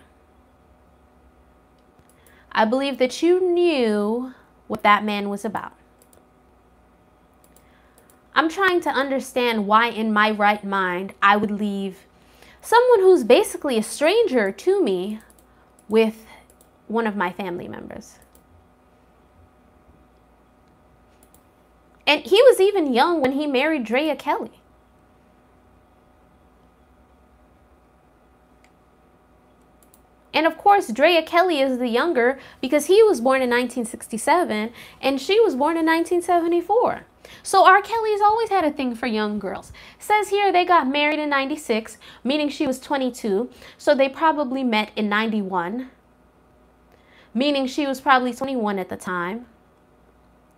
I believe that you knew what that man was about. I'm trying to understand why in my right mind I would leave someone who's basically a stranger to me with one of my family members. And he was even young when he married Drea Kelly. And of course, Drea Kelly is the younger because he was born in 1967 and she was born in 1974. So R. Kelly's always had a thing for young girls. It says here they got married in 96, meaning she was 22. So they probably met in 91, meaning she was probably 21 at the time.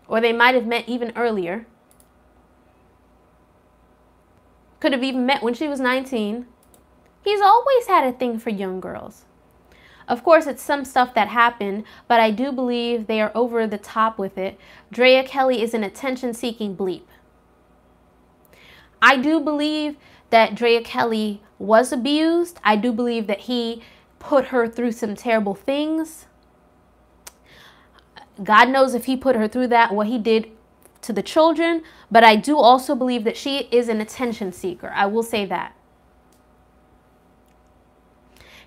Or they might have met even earlier. Could have even met when she was 19. He's always had a thing for young girls. Of course, it's some stuff that happened, but I do believe they are over the top with it. Drea Kelly is an attention-seeking bleep. I do believe that Drea Kelly was abused. I do believe that he put her through some terrible things. God knows if he put her through that, what he did to the children. But I do also believe that she is an attention seeker. I will say that.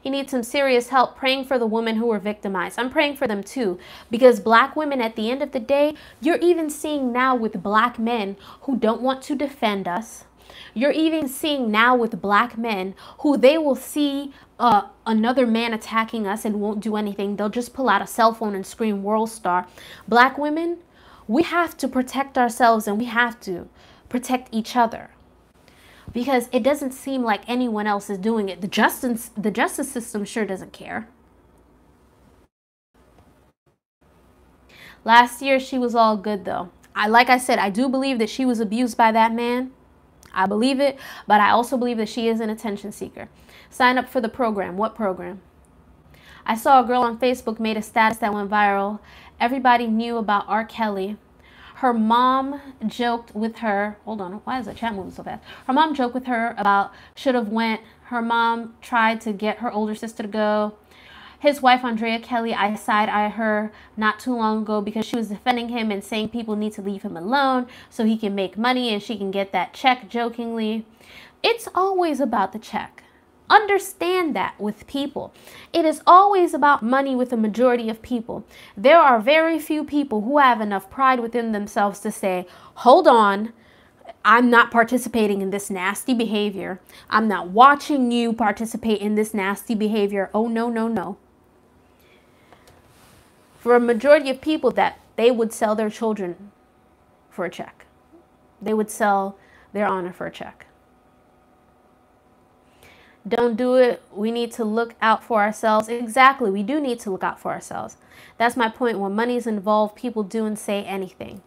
He needs some serious help praying for the women who were victimized. I'm praying for them too, because black women, at the end of the day, you're even seeing now with black men who don't want to defend us. You're even seeing now with black men who they will see another man attacking us and won't do anything. They'll just pull out a cell phone and scream world star. Black women, we have to protect ourselves and we have to protect each other, because it doesn't seem like anyone else is doing it. The justice system sure doesn't care. Last year, she was all good, though. Like I said, I do believe that she was abused by that man. I believe it, but I also believe that she is an attention seeker. Sign up for the program. What program? I saw a girl on Facebook made a status that went viral. Everybody knew about R. Kelly. Her mom joked with her, hold on, why is the chat moving so fast? Her mom joked with her about should have went. Her mom tried to get her older sister to go. His wife, Andrea Kelly, I side-eyed her not too long ago because she was defending him and saying people need to leave him alone so he can make money and she can get that check, jokingly. It's always about the check. Understand that with people. It is always about money with the majority of people. There are very few people who have enough pride within themselves to say, hold on, I'm not participating in this nasty behavior. I'm not watching you participate in this nasty behavior. Oh, no, no, no. For a majority of people, that they would sell their children for a check. They would sell their honor for a check. Don't do it. We need to look out for ourselves. Exactly. We do need to look out for ourselves. That's my point. When money is involved, people do and say anything.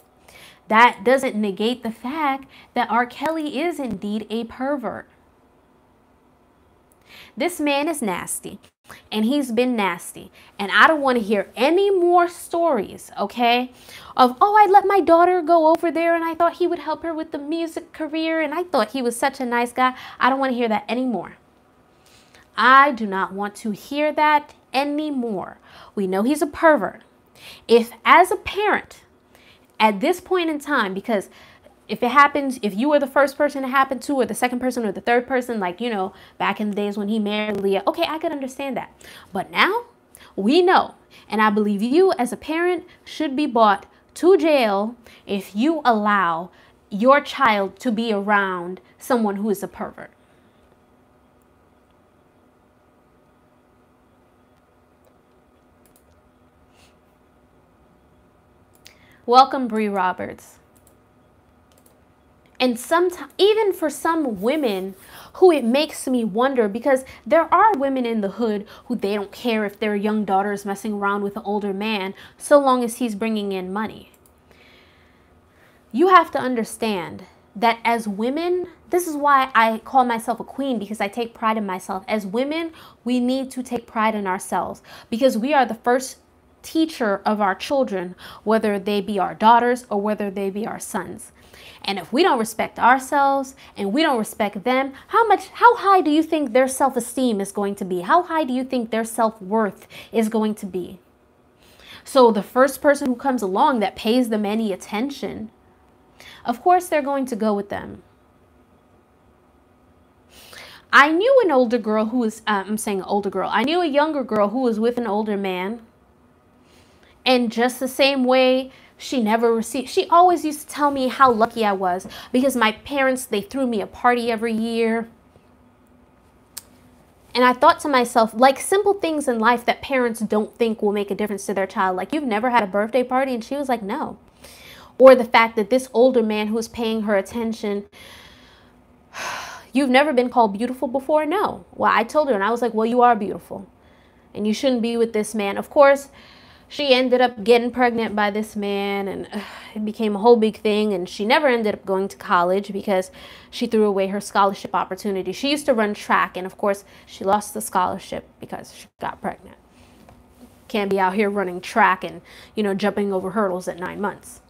That doesn't negate the fact that R. Kelly is indeed a pervert. This man is nasty, and he's been nasty. And I don't want to hear any more stories, okay, of, oh, I let my daughter go over there and I thought he would help her with the music career and I thought he was such a nice guy. I don't want to hear that anymore. I do not want to hear that anymore. We know he's a pervert. If as a parent, at this point in time, because if it happens, if you were the first person it happened to, or the second person, or the third person, like, you know, back in the days when he married Aaliyah, okay, I could understand that. But now we know, and I believe you as a parent should be brought to jail if you allow your child to be around someone who is a pervert. Welcome, Bree Roberts. And sometimes, even for some women who it makes me wonder, because there are women in the hood who they don't care if their young daughter is messing around with an older man, so long as he's bringing in money. You have to understand that as women, this is why I call myself a queen, because I take pride in myself. As women, we need to take pride in ourselves, because we are the first teacher of our children, whether they be our daughters or whether they be our sons. And if we don't respect ourselves and we don't respect them, how high do you think their self-esteem is going to be? How high do you think their self-worth is going to be? So the first person who comes along that pays them any attention, of course they're going to go with them. I knew an older girl who was, I'm saying older girl, I knew a younger girl who was with an older man. And just the same way, she never received, she always used to tell me how lucky I was because my parents, they threw me a party every year. And I thought to myself, like simple things in life that parents don't think will make a difference to their child. Like, you've never had a birthday party? And she was like, no. Or the fact that this older man who was paying her attention, you've never been called beautiful before? No. Well, I told her, and I was like, well, you are beautiful and you shouldn't be with this man. Of course, She ended up getting pregnant by this man, and it became a whole big thing, and she never ended up going to college because she threw away her scholarship opportunity. She used to run track, and of course she lost the scholarship because she got pregnant. Can't be out here running track and, you know, jumping over hurdles at 9 months.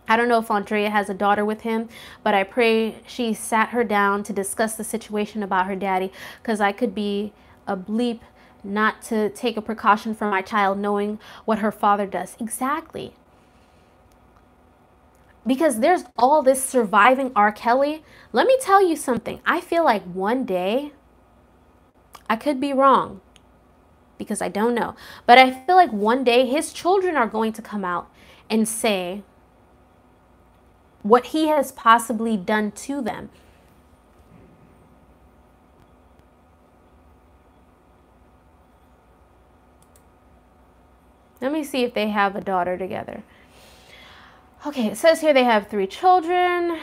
I don't know if Andrea has a daughter with him, but I pray she sat her down to discuss the situation about her daddy, because I could be a bleep not to take a precaution for my child knowing what her father does. Exactly. Because there's all this surviving R. Kelly. Let me tell you something. I feel like one day, I could be wrong because I don't know, but I feel like one day his children are going to come out and say what he has possibly done to them. Let me see if they have a daughter together. Okay, it says here they have 3 children.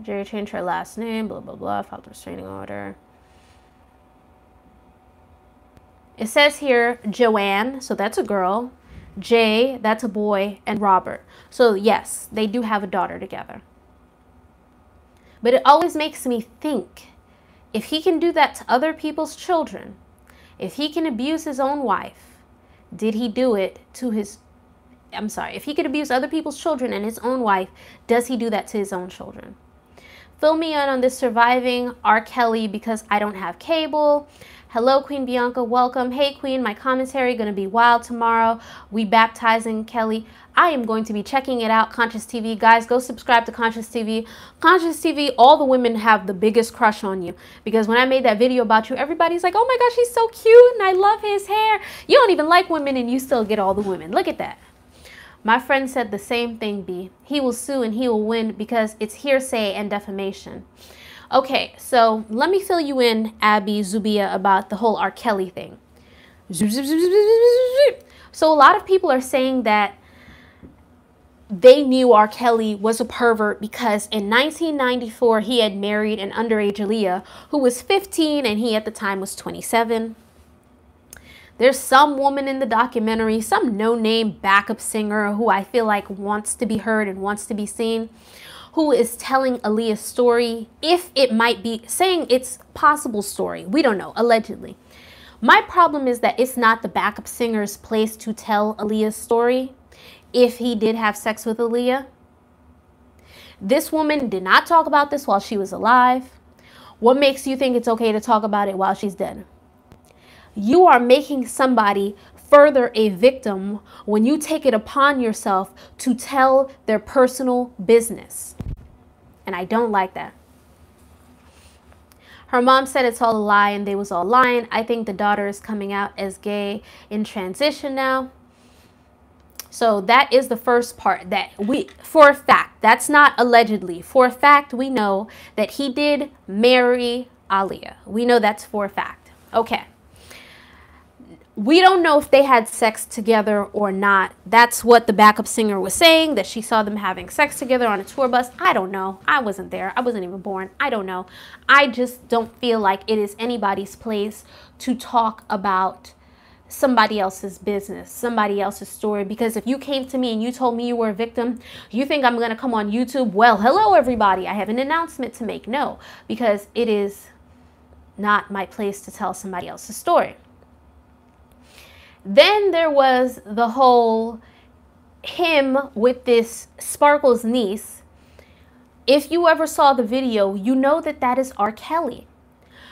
Jerry changed her last name, blah, blah, blah, filed a restraining order. It says here Joanne, so that's a girl. Jay, that's a boy, and Robert. So yes, they do have a daughter together. But it always makes me think, if he can do that to other people's children, if he can abuse his own wife, did he do it to his, I'm sorry, if he could abuse other people's children and his own wife, does he do that to his own children? Fill me in on this surviving R. Kelly because I don't have cable. Hello, Queen Bianca, welcome. Hey, Queen, my commentary going to be wild tomorrow. We baptizing Kelly. I am going to be checking it out, Conscious TV. Guys, go subscribe to Conscious TV. Conscious TV, all the women have the biggest crush on you. Because when I made that video about you, everybody's like, oh my gosh, he's so cute and I love his hair. You don't even like women and you still get all the women. Look at that. My friend said the same thing, B. He will sue and he will win because it's hearsay and defamation. Okay, so let me fill you in, Abby, Zubia, about the whole R. Kelly thing. So a lot of people are saying that they knew R. Kelly was a pervert because in 1994 he had married an underage Aaliyah who was 15 and he at the time was 27. There's some woman in the documentary, some no-name backup singer who I feel like wants to be heard and wants to be seen, who is telling Aaliyah's story, if it might be, saying it's possible story. We don't know, allegedly. My problem is that it's not the backup singer's place to tell Aaliyah's story if he did have sex with Aaliyah. This woman did not talk about this while she was alive. What makes you think it's okay to talk about it while she's dead? You are making somebody further a victim when you take it upon yourself to tell their personal business. And I don't like that. Her mom said it's all a lie and they was all lying. I think the daughter is coming out as gay in transition now. So that is the first part that we, for a fact, that's not allegedly. For a fact, we know that he did marry Aaliyah. We know that's for a fact. Okay. We don't know if they had sex together or not. That's what the backup singer was saying, that she saw them having sex together on a tour bus. I don't know. I wasn't there. I wasn't even born. I don't know. I just don't feel like it is anybody's place to talk about somebody else's business, somebody else's story. Because if you came to me and you told me you were a victim, you think I'm going to come on YouTube? Well, hello, everybody. I have an announcement to make. No, because it is not my place to tell somebody else's story. Then there was the whole him with this Sparkle's niece. If you ever saw the video, you know that that is R. Kelly.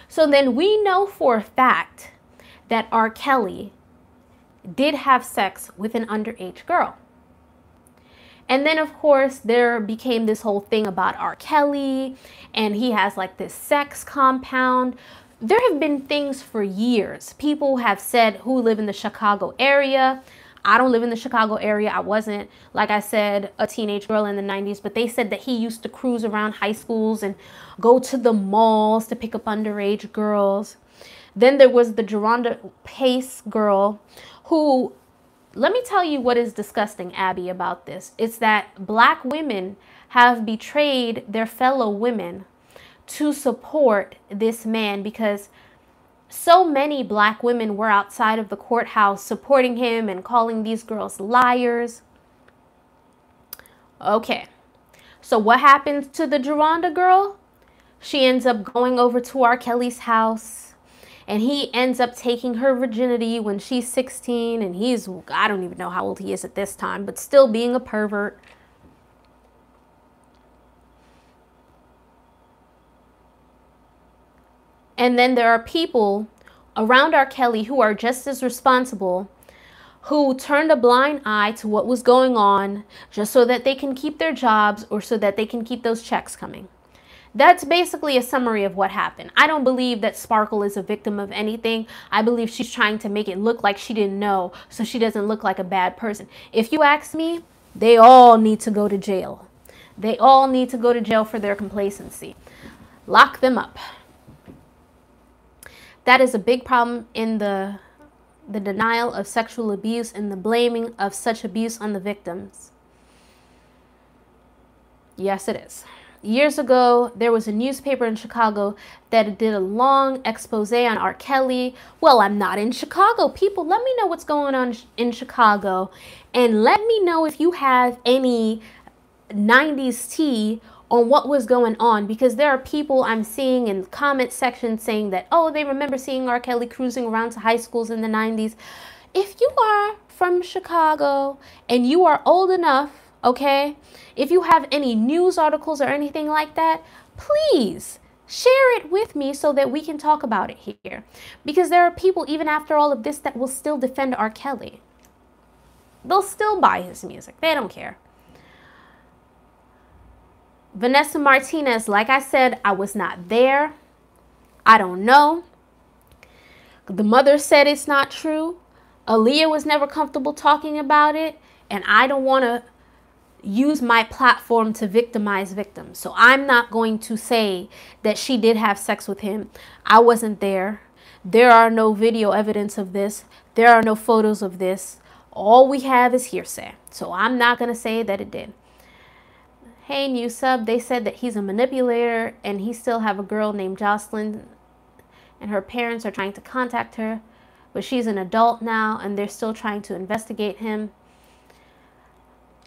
So then we know for a fact that R. Kelly did have sex with an underage girl. And then, of course, there became this whole thing about R. Kelly, and he has like this sex compound. There have been things for years. People have said who live in the Chicago area. I don't live in the Chicago area. I wasn't, like I said, a teenage girl in the 90s, but they said that he used to cruise around high schools and go to the malls to pick up underage girls. Then there was the Geronda Pace girl who, let me tell you what is disgusting, Abby, about this. It's that black women have betrayed their fellow women to support this man, because So many black women were outside of the courthouse supporting him and calling these girls liars. Okay, so what happens to the Geronda girl? She ends up going over to R. Kelly's house, and he ends up taking her virginity when she's 16, and he's, I don't even know how old he is at this time, but still being a pervert. And then there are people around R. Kelly who are just as responsible, who turned a blind eye to what was going on just so that they can keep their jobs or so that they can keep those checks coming. That's basically a summary of what happened. I don't believe that Sparkle is a victim of anything. I believe she's trying to make it look like she didn't know so she doesn't look like a bad person. If you ask me, they all need to go to jail. They all need to go to jail for their complacency. Lock them up. That is a big problem in the denial of sexual abuse and the blaming of such abuse on the victims. Yes, it is. Years ago, there was a newspaper in Chicago that did a long expose on R. Kelly. Well, I'm not in Chicago. People, let me know what's going on in Chicago. And let me know if you have any 90s tea on what was going on. Because there are people I'm seeing in the comment section saying that, oh, they remember seeing R. Kelly cruising around to high schools in the 90s. If you are from Chicago and you are old enough, okay, if you have any news articles or anything like that, please share it with me so that we can talk about it here. Because there are people, even after all of this, that will still defend R. Kelly. They'll still buy his music. They don't care. Vanessa Martinez, like I said, I was not there. I don't know. The mother said it's not true. Aaliyah was never comfortable talking about it. And I don't want to use my platform to victimize victims. So I'm not going to say that she did have sex with him. I wasn't there. There are no video evidence of this. There are no photos of this. All we have is hearsay. So I'm not going to say that it did. Hey, new sub, they said that he's a manipulator and he still have a girl named Jocelyn and her parents are trying to contact her, but she's an adult now and they're still trying to investigate him.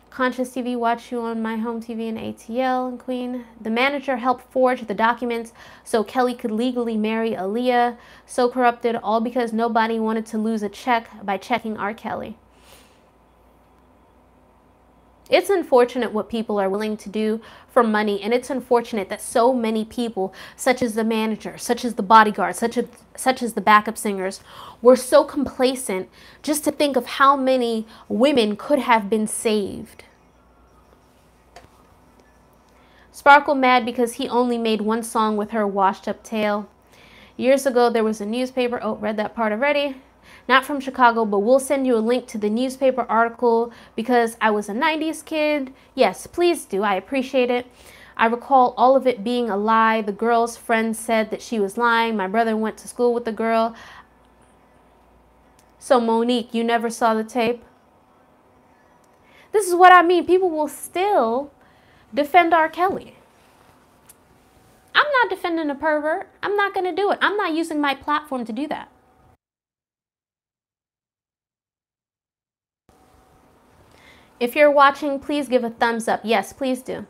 Conscious TV, watch you on my home TV in ATL and Queen. The manager helped forge the documents so Kelly could legally marry Aaliyah. So corrupted, all because nobody wanted to lose a check by checking R. Kelly. It's unfortunate what people are willing to do for money, and it's unfortunate that so many people, such as the manager, such as the bodyguard, such as the backup singers, were so complacent just to think of how many women could have been saved. Sparkle mad because he only made one song with her washed up tail. Years ago, there was a newspaper. Oh, read that part already. Not from Chicago, but we'll send you a link to the newspaper article because I was a 90s kid. Yes, please do. I appreciate it. I recall all of it being a lie. The girl's friend said that she was lying. My brother went to school with the girl. So Monique, you never saw the tape? This is what I mean. People will still defend R. Kelly. I'm not defending a pervert. I'm not going to do it. I'm not using my platform to do that. If you're watching, please give a thumbs up. Yes, please do.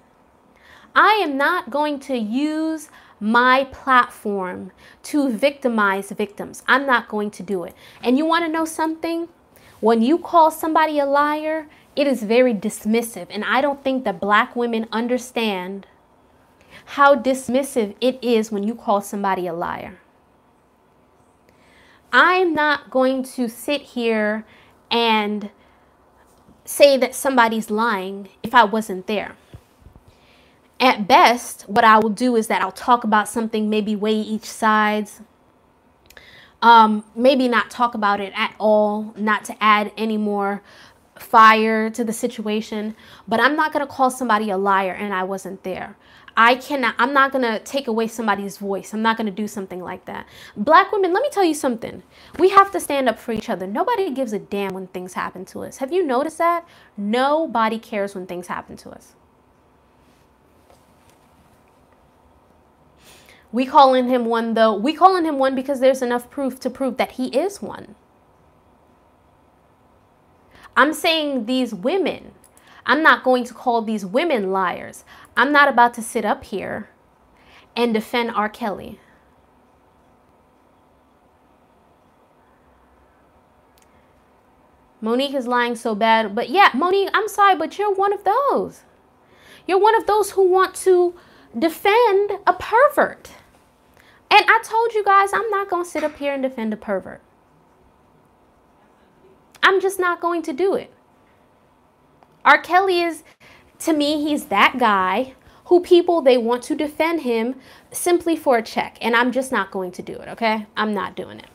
I am not going to use my platform to victimize victims. I'm not going to do it. And you want to know something? When you call somebody a liar, it is very dismissive. And I don't think that black women understand how dismissive it is when you call somebody a liar. I'm not going to sit here and say that somebody's lying if I wasn't there. At best, what I will do is that I'll talk about something, maybe weigh each sides, maybe not talk about it at all, not to add any more fire to the situation, but I'm not going to call somebody a liar and I wasn't there. I'm not going to take away somebody's voice. I'm not going to do something like that. Black women, let me tell you something. We have to stand up for each other. Nobody gives a damn when things happen to us. Have you noticed that? Nobody cares when things happen to us. We calling him one, though. We calling him one because there's enough proof to prove that he is one. I'm saying these women. I'm not going to call these women liars. I'm not about to sit up here and defend R. Kelly. Monique is lying so bad. But yeah, Monique, I'm sorry, but you're one of those. You're one of those who want to defend a pervert. And I told you guys, I'm not going to sit up here and defend a pervert. I'm just not going to do it. R. Kelly is, to me, he's that guy who people, they want to defend him simply for a check. And I'm just not going to do it, okay? I'm not doing it.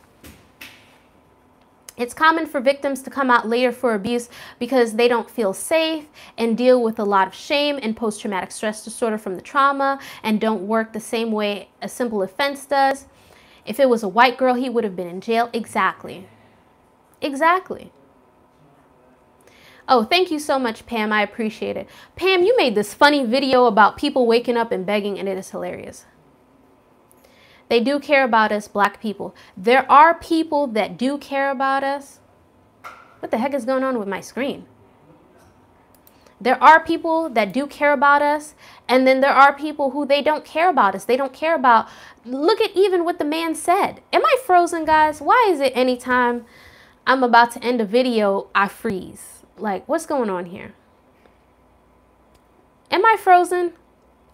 It's common for victims to come out later for abuse because they don't feel safe and deal with a lot of shame and post-traumatic stress disorder from the trauma and don't work the same way a simple offense does. If it was a white girl, he would have been in jail. Exactly. Exactly. Oh, thank you so much, Pam. I appreciate it. Pam, you made this funny video about people waking up and begging, and it is hilarious. They do care about us, black people. There are people that do care about us. What the heck is going on with my screen? There are people that do care about us, and then there are people who they don't care about us. They don't care about, look at even what the man said. Am I frozen, guys? Why is it anytime I'm about to end a video, I freeze? Like, what's going on here? Am I frozen?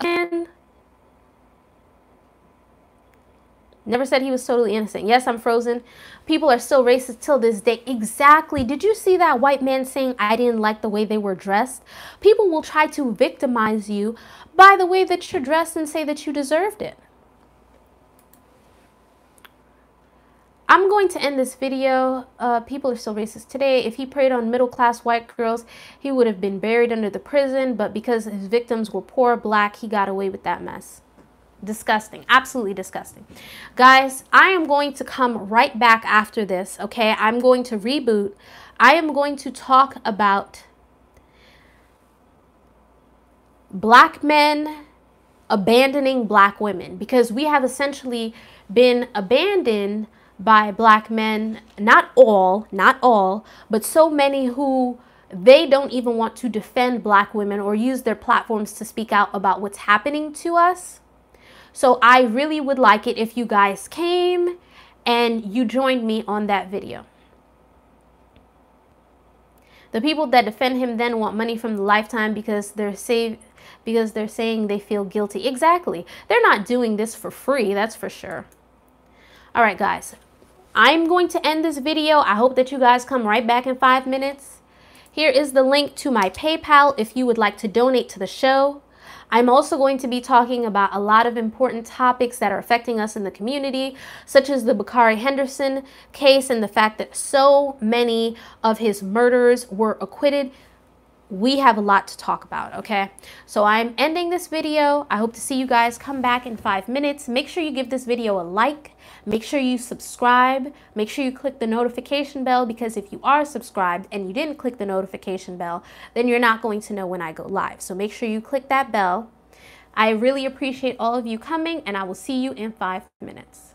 And never said he was totally innocent. Yes, I'm frozen. People are still racist till this day. Exactly. Did you see that white man saying, I didn't like the way they were dressed? People will try to victimize you by the way that you're dressed and say that you deserved it. I'm going to end this video. People are still racist today. If he preyed on middle-class white girls, he would have been buried under the prison. But because his victims were poor, black, he got away with that mess. Disgusting. Absolutely disgusting. Guys, I am going to come right back after this, okay? I'm going to reboot. I am going to talk about black men abandoning black women, because we have essentially been abandoned by black men, not all, but so many who they don't even want to defend black women or use their platforms to speak out about what's happening to us. So I really would like it if you guys came and you joined me on that video. The people that defend him then want money from the Lifetime because they're saying they feel guilty. Exactly. They're not doing this for free, that's for sure. All right, guys. I'm going to end this video. I hope that you guys come right back in 5 minutes. Here is the link to my PayPal if you would like to donate to the show. I'm also going to be talking about a lot of important topics that are affecting us in the community, such as the Bakari Henderson case and the fact that so many of his murderers were acquitted. We have a lot to talk about, okay? So I'm ending this video. I hope to see you guys come back in 5 minutes. Make sure you give this video a like. Make sure you subscribe. Make sure you click the notification bell, because if you are subscribed and you didn't click the notification bell, then you're not going to know when I go live. So make sure you click that bell. I really appreciate all of you coming, and I will see you in 5 minutes.